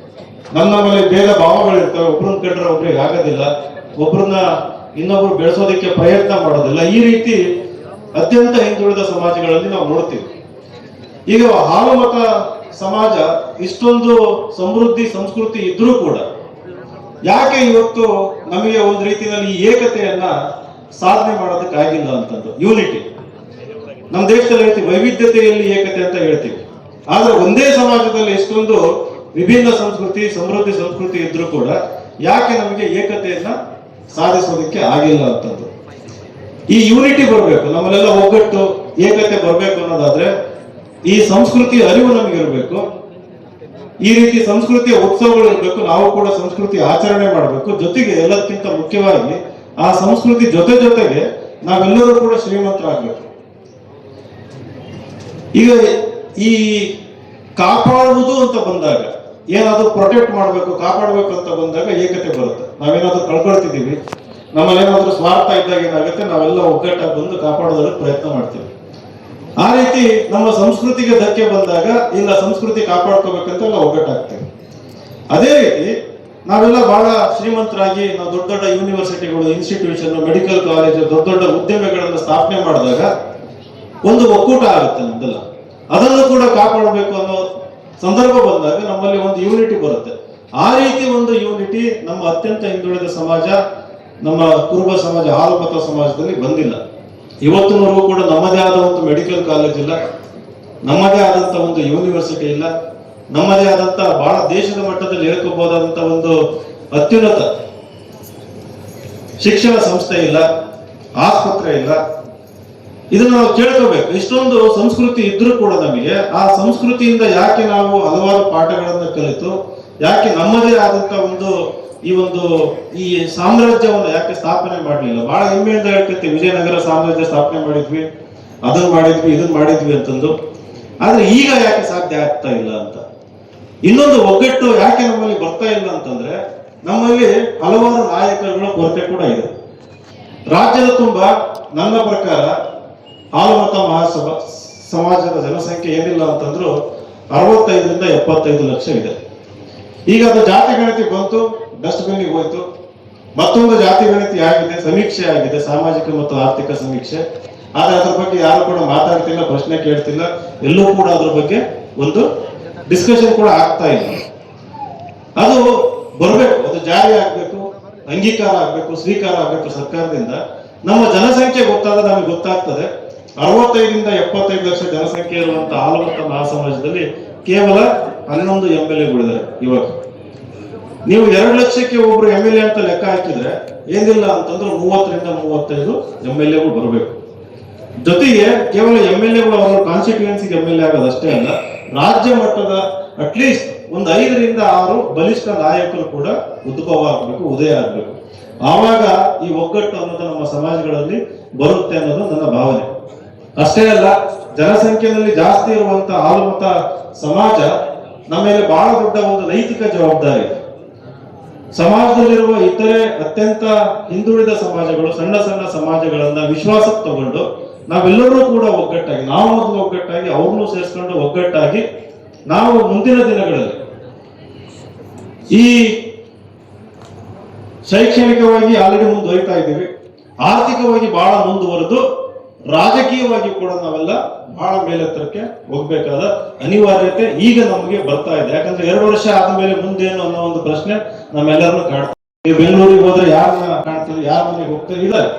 ನಮ್ಮಲ್ಲಿ ಭೇದ ಭಾವಗಳಿರ್ತವೆ. ಒಬ್ರನ್ನ ಕಂಡ್ರೆ ಒಬ್ರಿಗೆ ಆಗೋದಿಲ್ಲ, ಒಬ್ರನ್ನ ಇನ್ನೊಬ್ರು ಬೆಳೆಸೋದಕ್ಕೆ ಪ್ರಯತ್ನ ಮಾಡೋದಿಲ್ಲ. ಈ ರೀತಿ ಅತ್ಯಂತ ಹಿಂದುಳಿದ ಸಮಾಜಗಳಲ್ಲಿ ನಾವು ನೋಡ್ತೀವಿ. ಈಗ ಹಾಲು ಮತ ಸಮಾಜ ಇಷ್ಟೊಂದು ಸಮೃದ್ಧಿ ಸಂಸ್ಕೃತಿ ಇದ್ರೂ ಕೂಡ ಯಾಕೆ ಇವತ್ತು ನಮಗೆ ಒಂದು ರೀತಿಯಲ್ಲಿ ಈ ಏಕತೆಯನ್ನ ಸಾಧನೆ ಮಾಡೋದಕ್ಕಾಗಿಲ್ಲ ಅಂತಂದು, ಯೂನಿಟಿ. ನಮ್ಮ ದೇಶದಲ್ಲಿ ಹೇಳ್ತೀವಿ ವೈವಿಧ್ಯತೆಯಲ್ಲಿ ಏಕತೆ ಅಂತ ಹೇಳ್ತೀವಿ, ಆದ್ರೆ ಒಂದೇ ಸಮಾಜದಲ್ಲಿ ಎಷ್ಟೊಂದು ವಿಭಿನ್ನ ಸಂಸ್ಕೃತಿ, ಸಮೃದ್ಧಿ ಸಂಸ್ಕೃತಿ ಇದ್ರೂ ಕೂಡ ಯಾಕೆ ನಮಗೆ ಏಕತೆಯನ್ನ ಸಾಧಿಸೋದಕ್ಕೆ ಆಗಿಲ್ಲ ಅಂತಂದು. ಈ ಯೂನಿಟಿ ಬರಬೇಕು, ನಮ್ಮಲ್ಲೆಲ್ಲ ಒಗ್ಗಟ್ಟು, ಏಕತೆ ಬರಬೇಕು ಅನ್ನೋದಾದ್ರೆ ಈ ಸಂಸ್ಕೃತಿ ಅರಿವು ನಮಗೆ ಇರಬೇಕು. ಈ ರೀತಿ ಸಂಸ್ಕೃತಿಯ ಉತ್ಸವಗಳು ಇರಬೇಕು, ನಾವು ಕೂಡ ಸಂಸ್ಕೃತಿ ಆಚರಣೆ ಮಾಡಬೇಕು. ಜೊತೆಗೆ ಎಲ್ಲದಕ್ಕಿಂತ ಮುಖ್ಯವಾಗಿ ಆ ಸಂಸ್ಕೃತಿ ಜೊತೆಗೆ ನಾವೆಲ್ಲರೂ ಕೂಡ ಶ್ರೀಮಂತರಾಗಬೇಕು. ಈಗ ಈ ಕಾಪಾಡುವುದು ಅಂತ ಬಂದಾಗ, ಏನಾದ್ರು ಪ್ರೊಟೆಕ್ಟ್ ಮಾಡಬೇಕು, ಕಾಪಾಡಬೇಕು ಅಂತ ಬಂದಾಗ ಏಕತೆ ಬರುತ್ತೆ. ನಾವೇನಾದ್ರೂ ಕಳ್ಕೊಳ್ತಿದ್ದೀವಿ, ನಮ್ಮಲ್ಲೇನಾದ್ರೂ ಸ್ವಾರ್ಥ ಇದ್ದಾಗ ಏನಾಗುತ್ತೆ, ನಾವೆಲ್ಲ ಒಗ್ಗಟ್ಟಾಗಿ ಬಂದು ಕಾಪಾಡೋದಕ್ಕೆ ಪ್ರಯತ್ನ ಮಾಡ್ತೀವಿ. ಆ ರೀತಿ ನಮ್ಮ ಸಂಸ್ಕೃತಿಗೆ ಧಕ್ಕೆ ಬಂದಾಗ ಇಲ್ಲ ಸಂಸ್ಕೃತಿ ಕಾಪಾಡ್ಕೋಬೇಕಂತ ಎಲ್ಲ ಒಗ್ಗಟ್ಟಾಗ್ತೀವಿ. ಅದೇ ರೀತಿ ನಾವೆಲ್ಲ ಬಹಳ ಶ್ರೀಮಂತರಾಗಿ ನಾವು ದೊಡ್ಡ ದೊಡ್ಡ ಯೂನಿವರ್ಸಿಟಿಗಳು, ಇನ್ಸ್ಟಿಟ್ಯೂಷನ್, ಮೆಡಿಕಲ್ ಕಾಲೇಜ್, ದೊಡ್ಡ ದೊಡ್ಡ ಉದ್ಯಮಗಳನ್ನು ಸ್ಥಾಪನೆ ಮಾಡಿದಾಗ ಒಂದು ಒಕ್ಕೂಟ ಆಗುತ್ತೆ ನಮ್ದೆಲ್ಲ. ಅದನ್ನು ಕೂಡ ಕಾಪಾಡಬೇಕು ಅನ್ನೋ ಸಂದರ್ಭ ಬಂದಾಗ ನಮ್ಮಲ್ಲಿ ಒಂದು ಯೂನಿಟಿ ಬರುತ್ತೆ. ಆ ರೀತಿ ಒಂದು ಯೂನಿಟಿ ನಮ್ಮ ಅತ್ಯಂತ ಹಿಂದುಳಿದ ಸಮಾಜ, ನಮ್ಮ ಕುರುಬ ಸಮಾಜ, ಹಾಲುಮತ ಸಮಾಜದಲ್ಲಿ ಬಂದಿಲ್ಲ. ಇವತ್ತಿನವರೆಗೂ ಕೂಡ ನಮ್ಮದೇ ಆದ ಒಂದು ಮೆಡಿಕಲ್ ಕಾಲೇಜ್ ಇಲ್ಲ, ನಮ್ಮದೇ ಆದಂತ ಒಂದು ಯೂನಿವರ್ಸಿಟಿ ಇಲ್ಲ, ನಮ್ಮದೇ ಆದಂತ ಬಹಳ ದೇಶದ ಮಟ್ಟದಲ್ಲಿ ಹೇಳ್ಕೋಬಹುದಾದಂತ ಒಂದು ಅತ್ಯುನ್ನತ ಶಿಕ್ಷಣ ಸಂಸ್ಥೆ ಇಲ್ಲ, ಆಸ್ಪತ್ರೆ ಇಲ್ಲ. ಇದನ್ನ ನಾವು ಕೇಳ್ಕೋಬೇಕು. ಇಷ್ಟೊಂದು ಸಂಸ್ಕೃತಿ ಇದ್ರೂ ಕೂಡ ನಮಗೆ ಆ ಸಂಸ್ಕೃತಿಯಿಂದ ಯಾಕೆ ನಾವು ಹಲವಾರು ಪಾಠಗಳನ್ನು ಕಲಿತು, ಯಾಕೆ ನಮ್ಮದೇ ಆದಂತ ಈ ಸಾಮ್ರಾಜ್ಯವನ್ನು ಯಾಕೆ ಸ್ಥಾಪನೆ ಮಾಡಲಿಲ್ಲ? ಬಹಳ ಹೆಮ್ಮೆಯಿಂದ ಹೇಳ್ತೀವಿ, ವಿಜಯನಗರ ಸಾಮ್ರಾಜ್ಯ ಸ್ಥಾಪನೆ ಮಾಡಿದ್ವಿ, ಅದನ್ನ ಮಾಡಿದ್ವಿ, ಇದನ್ನ ಮಾಡಿದ್ವಿ ಅಂತಂದು. ಆದ್ರೆ ಈಗ ಯಾಕೆ ಸಾಧ್ಯ ಆಗ್ತಾ ಇಲ್ಲ ಅಂತ, ಇನ್ನೊಂದು ಒಗ್ಗಟ್ಟು ಯಾಕೆ ನಮ್ಮಲ್ಲಿ ಬರ್ತಾ ಇಲ್ಲ ಅಂತಂದ್ರೆ, ನಮ್ಮಲ್ಲಿ ಹಲವಾರು ನಾಯಕರುಗಳ ಕೊರತೆ ಕೂಡ ಇದೆ. ರಾಜ್ಯದ ತುಂಬಾ ನನ್ನ ಪ್ರಕಾರ ಹಾಲುಮತ ಮಹಾಸಭಾ ಸಮಾಜದ ಜನಸಂಖ್ಯೆ ಏನಿಲ್ಲ ಅಂತಂದ್ರು 65ರಿಂದ 75 ಲಕ್ಷ ಇದೆ. ಈಗ ಅದು ಜಾತಿ ಗಣತಿ ಬಂತು, ಡಸ್ಟ್ಬಿನ್ಗೆ ಹೋಯ್ತು. ಮತ್ತೊಂದು ಜಾತಿ ಗಣತಿ ಆಗಿದೆ, ಸಮೀಕ್ಷೆ ಆಗಿದೆ, ಸಾಮಾಜಿಕ ಮತ್ತು ಆರ್ಥಿಕ ಸಮೀಕ್ಷೆ. ಆದ್ರೆ ಅದ್ರ ಬಗ್ಗೆ ಯಾರು ಕೂಡ ಮಾತಾಡ್ತಿಲ್ಲ, ಪ್ರಶ್ನೆ ಕೇಳ್ತಿಲ್ಲ, ಎಲ್ಲೂ ಕೂಡ ಅದ್ರ ಬಗ್ಗೆ ಒಂದು ಡಿಸ್ಕಷನ್ ಕೂಡ ಆಗ್ತಾ ಇಲ್ಲ. ಅದು ಬರಬೇಕು, ಅದು ಜಾರಿ ಆಗ್ಬೇಕು, ಅಂಗೀಕಾರ ಆಗ್ಬೇಕು, ಸ್ವೀಕಾರ ಆಗ್ಬೇಕು ಸರ್ಕಾರದಿಂದ. ನಮ್ಮ ಜನಸಂಖ್ಯೆ ಗೊತ್ತಾದ್ರೆ ನಮಗೆ ಗೊತ್ತಾಗ್ತದೆ 65ರಿಂದ 75 ಲಕ್ಷ ಜನಸಂಖ್ಯೆ ಇರುವಂತಹ ಹಾಲುಮತ ಮಹಾಸಮಾಜದಲ್ಲಿ ಕೇವಲ 11 MLAಗಳಿದ್ದಾರೆ. ಇವಾಗ ನೀವು 2 ಲಕ್ಷಕ್ಕೆ ಒಬ್ರು MLA ಅಂತ ಲೆಕ್ಕ ಹಾಕಿದ್ರೆ ಏನಿಲ್ಲ ಅಂತಂದ್ರೆ 30ರಿಂದ 35 MLAಗಳು ಬರಬೇಕು. ಜೊತೆಗೆ ಕೇವಲ MLAಗಳು ಅವರ ಕಾನ್ಸ್ಟಿಟ್ಯೂಯೆನ್ಸಿಗೆ MLA ಆಗೋದಷ್ಟೇ ಅಲ್ಲ, ರಾಜ್ಯ ಮಟ್ಟದ ಅಟ್ಲೀಸ್ಟ್ ಒಂದು 5ರಿಂದ 6 ಬಲಿಷ್ಠ ನಾಯಕರು ಕೂಡ ಉದ್ಭವ ಆಗಬೇಕು, ಉದಯ ಆಗಬೇಕು. ಆವಾಗ ಈ ಒಗ್ಗಟ್ಟು ಅನ್ನೋದು ನಮ್ಮ ಸಮಾಜಗಳಲ್ಲಿ ಬರುತ್ತೆ ಅನ್ನೋದು ನನ್ನ ಭಾವನೆ. ಅಷ್ಟೇ ಅಲ್ಲ, ಜನಸಂಖ್ಯೆಯಲ್ಲಿ ಜಾಸ್ತಿ ಇರುವಂತಹ ಹಾಲುಮತ ಸಮಾಜ ನಮ್ಮ ಮೇಲೆ ಬಹಳ ದೊಡ್ಡ ಒಂದು ನೈತಿಕ ಜವಾಬ್ದಾರಿ ಇದೆ. ಸಮಾಜದಲ್ಲಿರುವ ಇತರೆ ಅತ್ಯಂತ ಹಿಂದುಳಿದ ಸಮಾಜಗಳು, ಸಣ್ಣ ಸಣ್ಣ ಸಮಾಜಗಳನ್ನ ವಿಶ್ವಾಸಕ್ಕೆ ತಗೊಂಡು ನಾವೆಲ್ಲರೂ ಕೂಡ ಒಗ್ಗಟ್ಟಾಗಿ, ನಾವು ಮೊದಲು ಒಗ್ಗಟ್ಟಾಗಿ, ಅವ್ರನ್ನೂ ಸೇರಿಸ್ಕೊಂಡು ಒಗ್ಗಟ್ಟಾಗಿ ನಾವು ಮುಂದಿನ ದಿನಗಳಲ್ಲಿ ಈ ಶೈಕ್ಷಣಿಕವಾಗಿ ಆಲ್ರೆಡಿ ಮುಂದುವರಿತಾ ಇದ್ದೀವಿ, ಆರ್ಥಿಕವಾಗಿ ಬಹಳ ಮುಂದುವರೆದು ರಾಜಕೀಯವಾಗಿ ಕೂಡ ನಾವೆಲ್ಲ ಬಹಳ ಮೇಲೆತ್ತರಕ್ಕೆ ಹೋಗ್ಬೇಕಾದ ಅನಿವಾರ್ಯತೆ ಈಗ ನಮಗೆ ಬರ್ತಾ ಇದೆ. ಯಾಕಂದ್ರೆ 2 ವರ್ಷ ಆದ್ಮೇಲೆ ಮುಂದೇನು ಅನ್ನೋ ಒಂದು ಪ್ರಶ್ನೆ ನಮ್ಮೆಲ್ಲರನ್ನು ಕಾಡ್ತೀವಿ. ಬೆಂಗಳೂರಿಗೆ ಹೋದ್ರೆ ಯಾರನ್ನ ಕಾಣ್ತೀವಿ, ಯಾರ ಮನೆಗೆ ಹೋಗ್ತೀವಿ? ಇದ್ದಾರೆ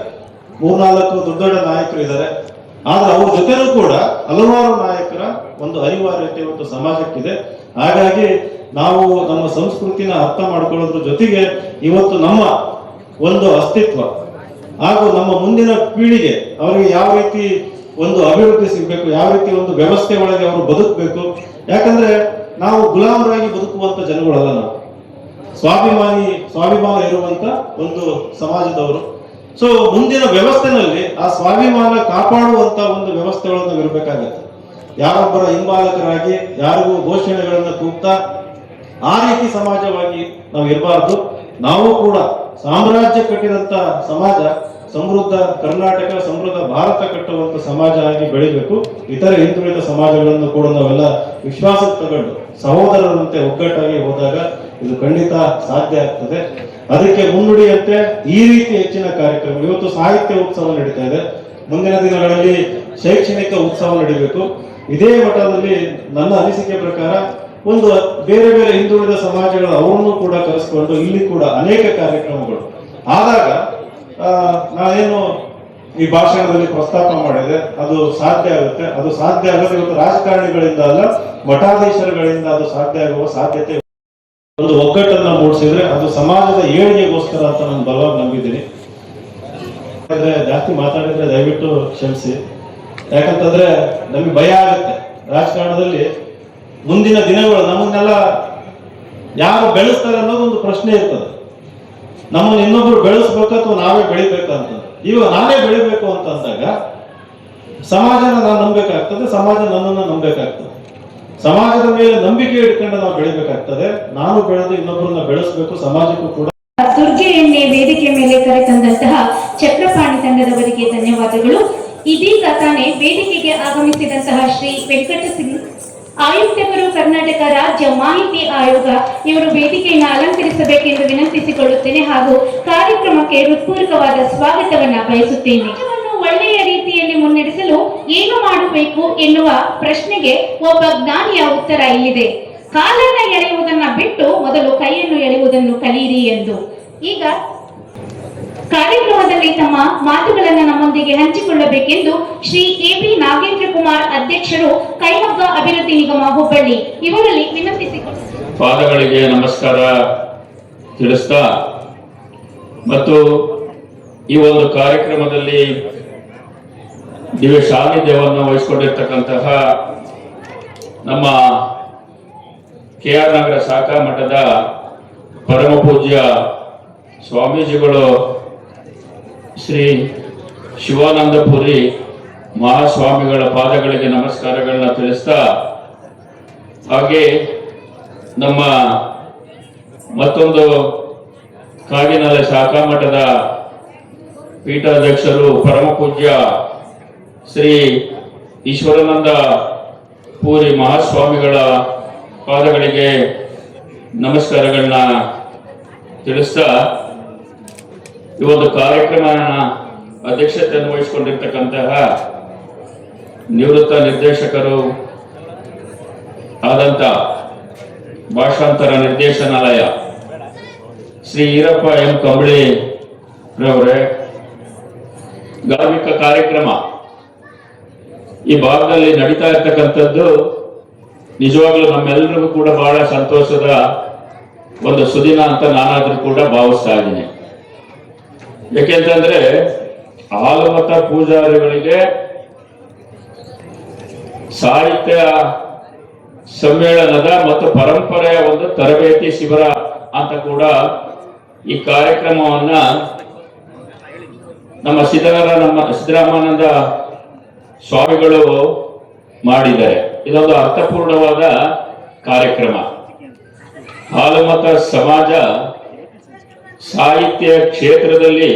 3-4 ದೊಡ್ಡ ದೊಡ್ಡ ನಾಯಕರು ಇದ್ದಾರೆ. ಆದ್ರೆ ಅವ್ರ ಜೊತೆನೂ ಕೂಡ ಹಲವಾರು ನಾಯಕರ ಒಂದು ಅನಿವಾರ್ಯತೆ ಇವತ್ತು ಸಮಾಜಕ್ಕಿದೆ. ಹಾಗಾಗಿ ನಾವು ನಮ್ಮ ಸಂಸ್ಕೃತಿನ ಅರ್ಥ ಮಾಡ್ಕೊಳ್ಳೋದ್ರ ಜೊತೆಗೆ ಇವತ್ತು ನಮ್ಮ ಒಂದು ಅಸ್ತಿತ್ವ ಹಾಗೂ ನಮ್ಮ ಮುಂದಿನ ಪೀಳಿಗೆ ಅವರಿಗೆ ಯಾವ ರೀತಿ ಒಂದು ಅಭಿವೃದ್ಧಿ ಸಿಗ್ಬೇಕು, ಯಾವ ರೀತಿ ಒಂದು ವ್ಯವಸ್ಥೆ ಒಳಗೆ ಅವರು ಬದುಕಬೇಕು. ಯಾಕಂದ್ರೆ ನಾವು ಗುಲಾಮರಾಗಿ ಬದುಕುವಂತ ಜನಗಳಲ್ಲ, ನಾವು ಸ್ವಾಭಿಮಾನ ಇರುವಂತ ಒಂದು ಸಮಾಜದವರು. ಸೊ ಮುಂದಿನ ವ್ಯವಸ್ಥೆನಲ್ಲಿ ಆ ಸ್ವಾಭಿಮಾನ ಕಾಪಾಡುವಂತ ಒಂದು ವ್ಯವಸ್ಥೆ ಒಳಗೆ ನಾವು ಇರಬೇಕಾಗತ್ತೆ. ಯಾರೊಬ್ಬರ ಹಿಂಬಾಲಕರಾಗಿ ಯಾರಿಗೂ ಘೋಷಣೆಗಳನ್ನ ಕೂಗ್ತಾ ಆ ರೀತಿ ಸಮಾಜವಾಗಿ ನಾವು ಇರಬಾರ್ದು. ನಾವು ಕೂಡ ಸಾಮ್ರಾಜ್ಯ ಕಟ್ಟಿದಂತ ಸಮಾಜ, ಸಮೃದ್ಧ ಕರ್ನಾಟಕ, ಸಮೃದ್ಧ ಭಾರತ ಕಟ್ಟುವಂತ ಸಮಾಜ ಆಗಿ ಬೆಳಿಬೇಕು. ಇತರೆ ಹಿಂದುಳಿದ ಸಮಾಜಗಳನ್ನು ಕೂಡ ನಾವೆಲ್ಲ ವಿಶ್ವಾಸಕ್ಕೆ ತಗೊಂಡು ಸಹೋದರರಂತೆ ಒಗ್ಗಟ್ಟಾಗಿ ಹೋದಾಗ ಇದು ಖಂಡಿತ ಸಾಧ್ಯ ಆಗ್ತದೆ. ಅದಕ್ಕೆ ಮುನ್ನುಡಿಯಂತೆ ಈ ರೀತಿ ಹೆಚ್ಚಿನ ಕಾರ್ಯಕ್ರಮ, ಇವತ್ತು ಸಾಹಿತ್ಯ ಉತ್ಸವ ನಡೀತಾ ಇದೆ, ಮುಂದಿನ ದಿನಗಳಲ್ಲಿ ಶೈಕ್ಷಣಿಕ ಉತ್ಸವ ನಡೀಬೇಕು. ಇದೇ ಮಟ್ಟದಲ್ಲಿ ನನ್ನ ಅನಿಸಿಕೆ ಪ್ರಕಾರ ಒಂದು ಬೇರೆ ಬೇರೆ ಹಿಂದುಳಿದ ಸಮಾಜಗಳ ಅವರನ್ನು ಕೂಡ ಕರೆಸಿಕೊಂಡು ಇಲ್ಲಿ ಕೂಡ ಅನೇಕ ಕಾರ್ಯಕ್ರಮಗಳು ಆದಾಗ ನಾನೇನು ಈ ಭಾಷಣದಲ್ಲಿ ಪ್ರಸ್ತಾಪ ಮಾಡಿದೆ ಅದು ಸಾಧ್ಯ ಆಗುತ್ತೆ. ಅದು ಸಾಧ್ಯ ಆಗೋದು ಇವತ್ತು ರಾಜಕಾರಣಿಗಳಿಂದ ಅಲ್ಲ, ಮಠಾಧೀಶರುಗಳಿಂದ ಅದು ಸಾಧ್ಯ ಆಗುವ ಸಾಧ್ಯತೆ. ಒಂದು ಒಗ್ಗಟ್ಟನ್ನ ಮೂಡಿಸಿದ್ರೆ ಅದು ಸಮಾಜದ ಏಳಿಗೆಗೋಸ್ಕರ ಅಂತ ನಾನು ಬಲವಾಗಿ ನಂಬಿದ್ದೀನಿ. ಜಾಸ್ತಿ ಮಾತಾಡಿದ್ರೆ ದಯವಿಟ್ಟು ಕ್ಷಮಿಸಿ. ಯಾಕಂತಂದ್ರೆ ನಮಗೆ ಭಯ ಆಗುತ್ತೆ. ರಾಜಕಾರಣದಲ್ಲಿ ಮುಂದಿನ ದಿನಗಳು ನಮ್ಮನ್ನೆಲ್ಲ ಯಾರು ಬೆಳೆಸ್ತಾರೆ ಅನ್ನೋದು ಒಂದು ಪ್ರಶ್ನೆ ಇರ್ತದೆ. ನಮ್ಮನ್ನು ಇನ್ನೊಬ್ರು ಬೆಳೆಸ್ಬೇಕು ಅಥವಾ ನಾವೇ ಬೆಳಿಬೇಕು ಅಂತ. ಈಗ ನಾನೇ ಬೆಳಿಬೇಕು ಅಂತ ಅಂದಾಗ ಸಮಾಜನ ನಾನು ನಂಬಬೇಕಾಗ್ತದೆ, ಸಮಾಜ ನನ್ನನ್ನು ನಂಬಬೇಕಾಗ್ತದೆ. ಸಮಾಜದ ಮೇಲೆ ನಂಬಿಕೆ ಇಟ್ಕೊಂಡು ನಾವು ಬೆಳಿಬೇಕಾಗ್ತದೆ. ನಾನು ಬೆಳೆದು ಇನ್ನೊಬ್ಬರನ್ನ ಬೆಳೆಸಬೇಕು, ಸಮಾಜಕ್ಕೂ ಕೂಡ. ದುರ್ಗೆಯನ್ನೇ ವೇದಿಕೆ ಮೇಲೆ ಕರೆತಂದಂತಹ ಚಕ್ರಪಾಣಿ ತಂಡದವರಿಗೆ ಧನ್ಯವಾದಗಳು. ಇದೀಗ ತಾನೇ ವೇದಿಕೆಗೆ ಆಗಮಿಸಿದಂತಹ ಶ್ರೀ ವೆಂಕಟ ಸಿಂಗ್ ಆಯುಕ್ತರು, ಕರ್ನಾಟಕ ರಾಜ್ಯ ಮಾಹಿತಿ ಆಯೋಗ, ಇವರು ವೇದಿಕೆಯನ್ನು ಅಲಂಕರಿಸಬೇಕೆಂದು ವಿನಂತಿಸಿಕೊಳ್ಳುತ್ತೇನೆ ಹಾಗೂ ಕಾರ್ಯಕ್ರಮಕ್ಕೆ ಹೃತ್ಪೂರ್ವಕವಾದ ಸ್ವಾಗತವನ್ನ ಬಯಸುತ್ತೇನೆ. ಒಳ್ಳೆಯ ರೀತಿಯಲ್ಲಿ ಮುನ್ನಡೆಸಲು ಏನು ಮಾಡಬೇಕು ಎನ್ನುವ ಪ್ರಶ್ನೆಗೆ ಒಬ್ಬ ಜ್ಞಾನಿಯ ಉತ್ತರ ಇಲ್ಲಿದೆ. ಕಾಲನ್ನ ಎಳೆಯುವುದನ್ನ ಬಿಟ್ಟು ಮೊದಲು ಕೈಯನ್ನು ಎಳೆಯುವುದನ್ನು ಕಲಿಯಿರಿ ಎಂದು. ಈಗ ಕಾರ್ಯಕ್ರಮದಲ್ಲಿ ತಮ್ಮ ಮಾತುಗಳನ್ನು ನಮ್ಮೊಂದಿಗೆ ಹಂಚಿಕೊಳ್ಳಬೇಕೆಂದು ಶ್ರೀ ಎ.ಬಿ. ನಾಗೇಂದ್ರ ಕುಮಾರ್ ಅಧ್ಯಕ್ಷರು, ಕೈಮಗ್ಗ ಅಭಿವೃದ್ಧಿ ನಿಗಮ, ಹುಬ್ಬಳ್ಳಿ, ಇವರಲ್ಲಿ ವಿನಂತಿಸಿಕೊಳ್ಳುತ್ತಾರೆ. ಪಾದಗಳಿಗೆ ನಮಸ್ಕಾರ ತಿಳಿಸ್ತಾ ಮತ್ತು ಈ ಒಂದು ಕಾರ್ಯಕ್ರಮದಲ್ಲಿ ದಿವ್ಯ ಸಾನ್ನಿಧ್ಯವನ್ನು ವಹಿಸಿಕೊಂಡಿರ್ತಕ್ಕಂತಹ ನಮ್ಮ KR ನಗರ ಶಾಖಾ ಮಠದ ಪರಮ ಪೂಜ್ಯ ಸ್ವಾಮೀಜಿಗಳು ಶ್ರೀ ಶಿವಾನಂದಪುರಿ ಮಹಾಸ್ವಾಮಿಗಳ ಪಾದಗಳಿಗೆ ನಮಸ್ಕಾರಗಳನ್ನ ತಿಳಿಸ್ತಾ, ಹಾಗೆ ನಮ್ಮ ಮತ್ತೊಂದು ಕಾಗಿನೆಲೆ ಶಾಖಾ ಮಠದ ಪೀಠಾಧ್ಯಕ್ಷರು ಪರಮ ಪೂಜ್ಯ ಶ್ರೀ ಈಶ್ವರಾನಂದ ಪುರಿ ಮಹಾಸ್ವಾಮಿಗಳ ಪಾದಗಳಿಗೆ ನಮಸ್ಕಾರಗಳನ್ನ ತಿಳಿಸ್ತಾ, ಈ ಒಂದು ಕಾರ್ಯಕ್ರಮ ಅಧ್ಯಕ್ಷತೆಯನ್ನು ವಹಿಸಿಕೊಂಡಿರ್ತಕ್ಕಂತಹ ನಿವೃತ್ತ ನಿರ್ದೇಶಕರು ಆದಂತ ಭಾಷಾಂತರ ನಿರ್ದೇಶನಾಲಯ ಶ್ರೀ ಈರಪ್ಪ ಎಂ ಕಂಬಳಿ ರವರೇ, ಧಾರ್ಮಿಕ ಕಾರ್ಯಕ್ರಮ ಈ ಭಾಗದಲ್ಲಿ ನಡೀತಾ ಇರ್ತಕ್ಕಂಥದ್ದು ನಿಜವಾಗ್ಲೂ ನಮ್ಮೆಲ್ಲರಿಗೂ ಕೂಡ ಬಹಳ ಸಂತೋಷದ ಒಂದು ಸುದಿನ ಅಂತ ನಾನಾದ್ರೂ ಕೂಡ ಭಾವಿಸ್ತಾ ಇದ್ದೀನಿ. ಯಾಕೆಂತಂದ್ರೆ ಹಾಲುಮತ ಪೂಜಾರಿಗಳಿಗೆ ಸಾಹಿತ್ಯ ಸಮ್ಮೇಳನದ ಮತ್ತು ಪರಂಪರೆಯ ಒಂದು ತರಬೇತಿ ಶಿಬಿರ ಅಂತ ಕೂಡ ಈ ಕಾರ್ಯಕ್ರಮವನ್ನ ನಮ್ಮ ಸಿದ್ದರಾಮಾನಂದ ಸ್ವಾಮಿಗಳು ಮಾಡಿದ್ದಾರೆ. ಇದೊಂದು ಅರ್ಥಪೂರ್ಣವಾದ ಕಾರ್ಯಕ್ರಮ. ಹಾಲುಮತ ಸಮಾಜ ಸಾಹಿತ್ಯ ಕ್ಷೇತ್ರದಲ್ಲಿ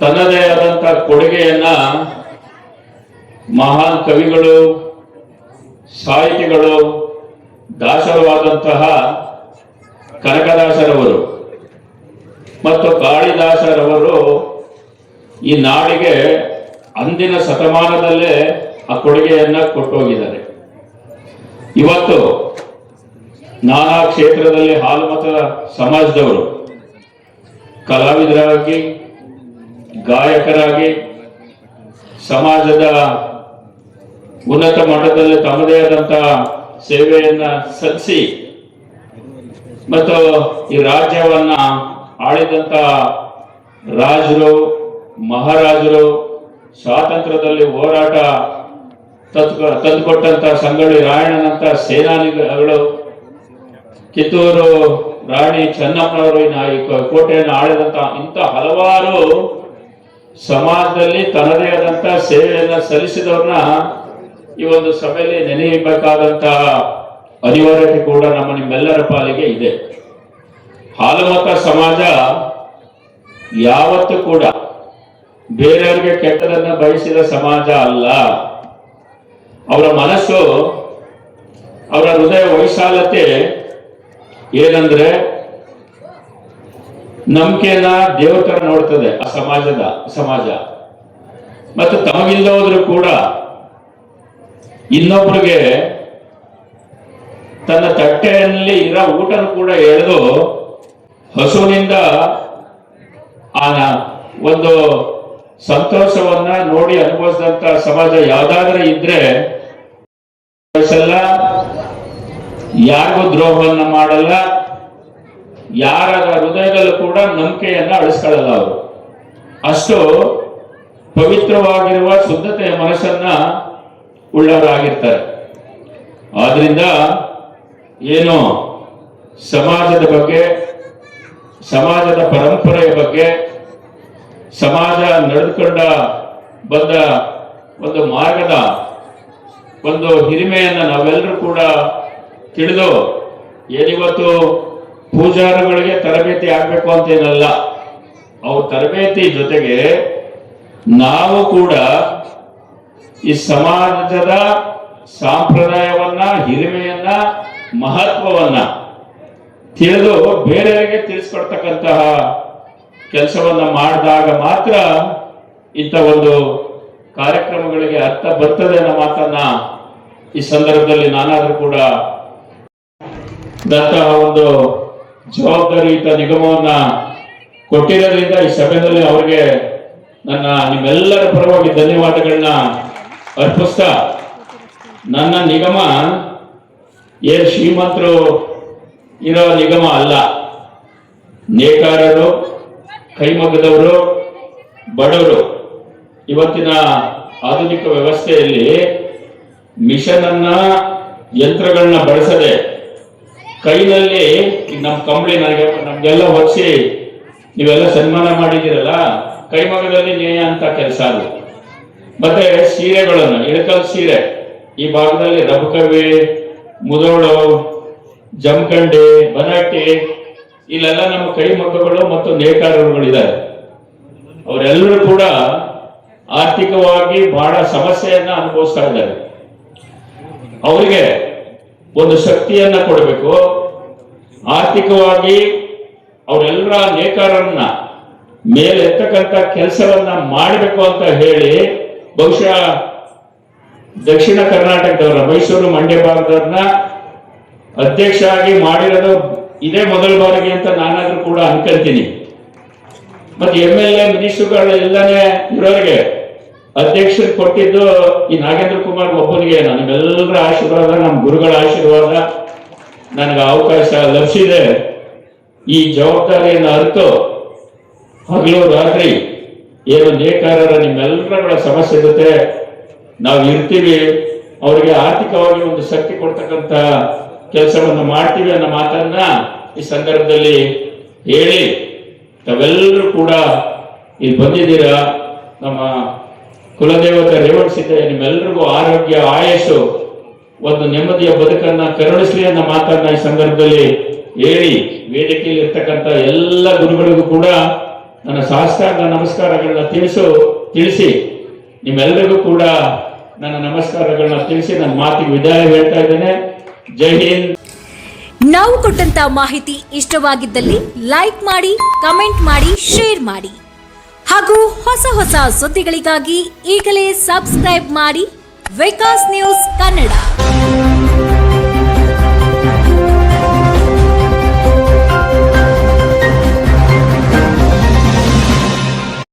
ತನ್ನದೇ ಆದಂತಹ ಕೊಡುಗೆಯನ್ನ ಮಹಾನ್ ಕವಿಗಳು, ಸಾಹಿತಿಗಳು, ದಾಸರವಾದಂತಹ ಕನಕದಾಸರವರು ಮತ್ತು ಕಾಳಿದಾಸರವರು ಈ ನಾಡಿಗೆ ಅಂದಿನ ಶತಮಾನದಲ್ಲೇ ಆ ಕೊಡುಗೆಯನ್ನ ಕೊಟ್ಟೋಗಿದ್ದಾರೆ. ಇವತ್ತು ನಾನಾ ಕ್ಷೇತ್ರದಲ್ಲಿ ಹಾಲುಮತ ಸಮಾಜದವರು ಕಲಾವಿದರಾಗಿ, ಗಾಯಕರಾಗಿ, ಸಮಾಜದ ಉನ್ನತ ಮಟ್ಟದಲ್ಲಿ ತಮ್ಮದೇ ಆದಂತಹ ಸೇವೆಯನ್ನ ಸಲ್ಲಿಸಿ ಮತ್ತು ಈ ರಾಜ್ಯವನ್ನ ಆಳಿದಂತ ರಾಜರು, ಮಹಾರಾಜರು, ಸ್ವಾತಂತ್ರ್ಯದಲ್ಲಿ ಹೋರಾಟ ತಂದುಕೊಟ್ಟಂತ ಸಂಗೊಳ್ಳಿ ರಾಯಣ್ಣನಂತ ಸೇನಾನಿಗಳು, ಕಿತ್ತೂರು ರಾಣಿ ಚೆನ್ನಮ್ಮನವರು ಈ ಕೋಟೆಯನ್ನು ಆಳಿದಂತ ಇಂಥ ಹಲವಾರು ಸಮಾಜದಲ್ಲಿ ತನ್ನದೇ ಆದಂತ ಸೇವೆಯನ್ನ ಸಲ್ಲಿಸಿದವ್ರನ್ನ ಈ ಒಂದು ಸಭೆಯಲ್ಲಿ ನೆನೆಯಬೇಕಾದಂತಹ ಅನಿವಾರ್ಯತೆ ಕೂಡ ನಿಮ್ಮೆಲ್ಲರ ಪಾಲಿಗೆ ಇದೆ. ಹಾಲುಮತ ಸಮಾಜ ಯಾವತ್ತೂ ಕೂಡ ಬೇರೆಯವರಿಗೆ ಕೆಟ್ಟದನ್ನ ಬಯಸಿದ ಸಮಾಜ ಅಲ್ಲ. ಅವರ ಮನಸ್ಸು, ಅವರ ಹೃದಯ ವೈಶಾಲತೆ ಏನಂದ್ರೆ ನಂಬಿಕೆಯನ್ನ ದೇವತರ ನೋಡ್ತದೆ ಆ ಸಮಾಜ. ಮತ್ತು ತಮಗಿಲ್ಲ ಹೋದ್ರೂ ಕೂಡ ಇನ್ನೊಬ್ಬರಿಗೆ ತನ್ನ ತಟ್ಟೆಯಲ್ಲಿ ಇರೋ ಊಟನ ಕೂಡ ಎಳೆದು ಹಸುವಿನಿಂದ ಆ ಒಂದು ಸಂತೋಷವನ್ನ ನೋಡಿ ಅನುಭವಿಸಿದಂತ ಸಮಾಜ ಯಾವ್ದಾದ್ರೂ ಇದ್ರೆ ಯಾರಿಗೂ ದ್ರೋಹವನ್ನ ಮಾಡಲ್ಲ, ಯಾರ ಹೃದಯದಲ್ಲೂ ಕೂಡ ನಂಬಿಕೆಯನ್ನ ಅಳಿಸ್ಕೊಳ್ಳಲ್ಲ. ಅವರು ಅಷ್ಟು ಪವಿತ್ರವಾಗಿರುವ ಶುದ್ಧತೆಯ ಮನಸ್ಸನ್ನ ಉಳ್ಳವರಾಗಿರ್ತಾರೆ. ಆದ್ರಿಂದ ಏನು ಸಮಾಜದ ಬಗ್ಗೆ, ಸಮಾಜದ ಪರಂಪರೆಯ ಬಗ್ಗೆ, ಸಮಾಜ ನಡೆದುಕೊಂಡ ಬಂದ ಒಂದು ಮಾರ್ಗದ ಒಂದು ಹಿರಿಮೆಯನ್ನು ನಾವೆಲ್ಲರೂ ಕೂಡ ತಿಳಿದು ಏನಿವತ್ತು ಪೂಜಾರಿಗಳಿಗೆ ತರಬೇತಿ ಆಗಬೇಕು ಅಂತೇನಲ್ಲ, ಅವ್ರ ತರಬೇತಿ ಜೊತೆಗೆ ನಾವು ಕೂಡ ಈ ಸಮಾಜದ ಸಂಪ್ರದಾಯವನ್ನ, ಹಿರಿಮೆಯನ್ನ, ಮಹತ್ವವನ್ನ ತಿಳಿದು ಬೇರೆಯವರಿಗೆ ತಿಳಿಸ್ಕೊಡ್ತಕ್ಕಂತಹ ಕೆಲಸವನ್ನ ಮಾಡಿದಾಗ ಮಾತ್ರ ಇಂಥ ಒಂದು ಕಾರ್ಯಕ್ರಮಗಳಿಗೆ ಅರ್ಥ ಬರ್ತದೆ ಅನ್ನೋ ಮಾತನ್ನ ಈ ಸಂದರ್ಭದಲ್ಲಿ ನಾನಾದ್ರೂ ಕೂಡ ದಂತಹ ಒಂದು ಜವಾಬ್ದಾರಿಯುತ ನಿಗಮವನ್ನ ಕೊಟ್ಟಿರೋದ್ರಿಂದ ಈ ಸಭೆಯಲ್ಲಿ ಅವರಿಗೆ ನನ್ನ ನಿಮ್ಮೆಲ್ಲರ ಪರವಾಗಿ ಧನ್ಯವಾದಗಳನ್ನ ಅರ್ಪಿಸ್ತಾ, ನನ್ನ ನಿಗಮ ಏನು ಶ್ರೀಮಂತರು ಇರೋ ನಿಗಮ ಅಲ್ಲ. ನೇಕಾರರು, ಕೈಮಗ್ಗದವರು, ಬಡವರು ಇವತ್ತಿನ ಆಧುನಿಕ ವ್ಯವಸ್ಥೆಯಲ್ಲಿ ಮಿಷನ್ ಅನ್ನ, ಯಂತ್ರಗಳನ್ನ ಬಳಸದೆ ಕೈನಲ್ಲಿ ನಮ್ಮ ಕಂಬಳಿ ನಮ್ಗೆಲ್ಲ ಹೊರಿಸಿ ನೀವೆಲ್ಲ ಸನ್ಮಾನ ಮಾಡಿದಿರಲ್ಲ, ಕೈಮಗ್ಗದಲ್ಲಿ ನೇಯ ಅಂತ ಕೆಲಸ ಅದು. ಮತ್ತೆ ಸೀರೆಗಳನ್ನು, ಇಳಕಲ್ ಸೀರೆ ಈ ಭಾಗದಲ್ಲಿ ರಬಕವಿ, ಮುದೋಳು, ಜಮಖಂಡಿ, ಬನಾಟಿ ಇಲ್ಲೆಲ್ಲ ನಮ್ಮ ಕೈಮಗ್ಗಗಳು ಮತ್ತು ನೇಕಾರರುಗಳಿದ್ದಾರೆ. ಅವರೆಲ್ಲರೂ ಕೂಡ ಆರ್ಥಿಕವಾಗಿ ಬಹಳ ಸಮಸ್ಯೆಯನ್ನ ಅನುಭವಿಸ್ತಾ ಇದ್ದಾರೆ. ಅವರಿಗೆ ಒಂದು ಶಕ್ತಿಯನ್ನ ಕೊಡಬೇಕು, ಆರ್ಥಿಕವಾಗಿ ಅವರೆಲ್ಲರ ನೇಕಾರರನ್ನ ಮೇಲೆ ಎತ್ತಕ್ಕಂತ ಕೆಲಸವನ್ನ ಮಾಡಬೇಕು ಅಂತ ಹೇಳಿ ಬಹುಶಃ ದಕ್ಷಿಣ ಕರ್ನಾಟಕದವರ ಮೈಸೂರು ಮಂಡ್ಯ ಭಾಗದವ್ರನ್ನ ಅಧ್ಯಕ್ಷ ಆಗಿ ಮಾಡಿರೋದು ಇದೇ ಮೊದಲ ಬಾರಿಗೆ ಅಂತ ನಾನಾದ್ರೂ ಕೂಡ ಅನ್ಕೊಂತೀನಿ. ಮತ್ತೆ MLA ಮಿನಿಸ್ಟರ್ಗಳು ಎಲ್ಲಾನೇ ಇರೋರಿಗೆ ಅಧ್ಯಕ್ಷರು ಕೊಟ್ಟಿದ್ದು ಈ ನಾಗೇಂದ್ರ ಕುಮಾರ್ ಒಬ್ಬನಿಗೆ. ನನಗೆಲ್ಲರ ಆಶೀರ್ವಾದ, ನಮ್ಮ ಗುರುಗಳ ಆಶೀರ್ವಾದ ನನಗೆ ಅವಕಾಶ ಲಭಿಸಿದೆ. ಈ ಜವಾಬ್ದಾರಿಯನ್ನು ಅರಿತು ಹಗಲು ರಾತ್ರಿ ಏನು ನೇಕಾರರ ನಿಮ್ಮೆಲ್ಲರ ಸಮಸ್ಯೆ ಜೊತೆ ನಾವು ಇರ್ತೀವಿ, ಅವರಿಗೆ ಆರ್ಥಿಕವಾಗಿ ಒಂದು ಶಕ್ತಿ ಕೊಡ್ತಕ್ಕಂಥ ಕೆಲಸವನ್ನು ಮಾಡ್ತೀವಿ ಅನ್ನೋ ಮಾತನ್ನ ಈ ಸಂದರ್ಭದಲ್ಲಿ ಹೇಳಿ, ತಾವೆಲ್ಲರೂ ಕೂಡ ಇಲ್ಲಿ ಬಂದಿದ್ದೀರಾ. ನಮ್ಮ ಕುಲದೇವತೆ ರೇವಣ ಸಿದ್ದಯ್ಯ ನಿಮ್ಮೆಲ್ಲರಿಗೂ ಆರೋಗ್ಯ, ಆಯಸ್ಸು, ಒಂದು ನೆಮ್ಮದಿಯ ಬದುಕನ್ನ ಕರುಣಿಸಲಿ ಅನ್ನೋ ಮಾತನ್ನ ಈ ಸಂದರ್ಭದಲ್ಲಿ ಹೇಳಿ, ವೇದಿಕೆಯಲ್ಲಿ ಇರ್ತಕ್ಕಂಥ ಎಲ್ಲ ಗುರುಗಳಿಗೂ ಕೂಡ ನನ್ನ ಸಾಷ್ಟಾಂಗ ನಮಸ್ಕಾರಗಳನ್ನ ತಿಳಿಸಿ ನಿಮ್ಮೆಲ್ಲರಿಗೂ ಕೂಡ ನನ್ನ ನಮಸ್ಕಾರಗಳನ್ನ ತಿಳಿಸಿ ನನ್ನ ಮಾತಿಗೆ ವಿದಾಯ ಹೇಳ್ತಾ ಇದ್ದೇನೆ. ಜೈ ಹಿಂದ್. ನಾವು ಕೊಟ್ಟಂತ ಮಾಹಿತಿ ಇಷ್ಟವಾಗಿದ್ದಲ್ಲಿ ಲೈಕ್ ಮಾಡಿ, ಕಮೆಂಟ್ ಮಾಡಿ, ಶೇರ್ ಮಾಡಿ ಹಾಗೂ ಹೊಸ ಸುದ್ದಿಗಳಿಗಾಗಿ ಈಗಲೇ ಸಬ್ಸ್ಕ್ರೈಬ್ ಮಾಡಿ ವಿಕಾಸ್ ನ್ಯೂಸ್ ಕನ್ನಡ.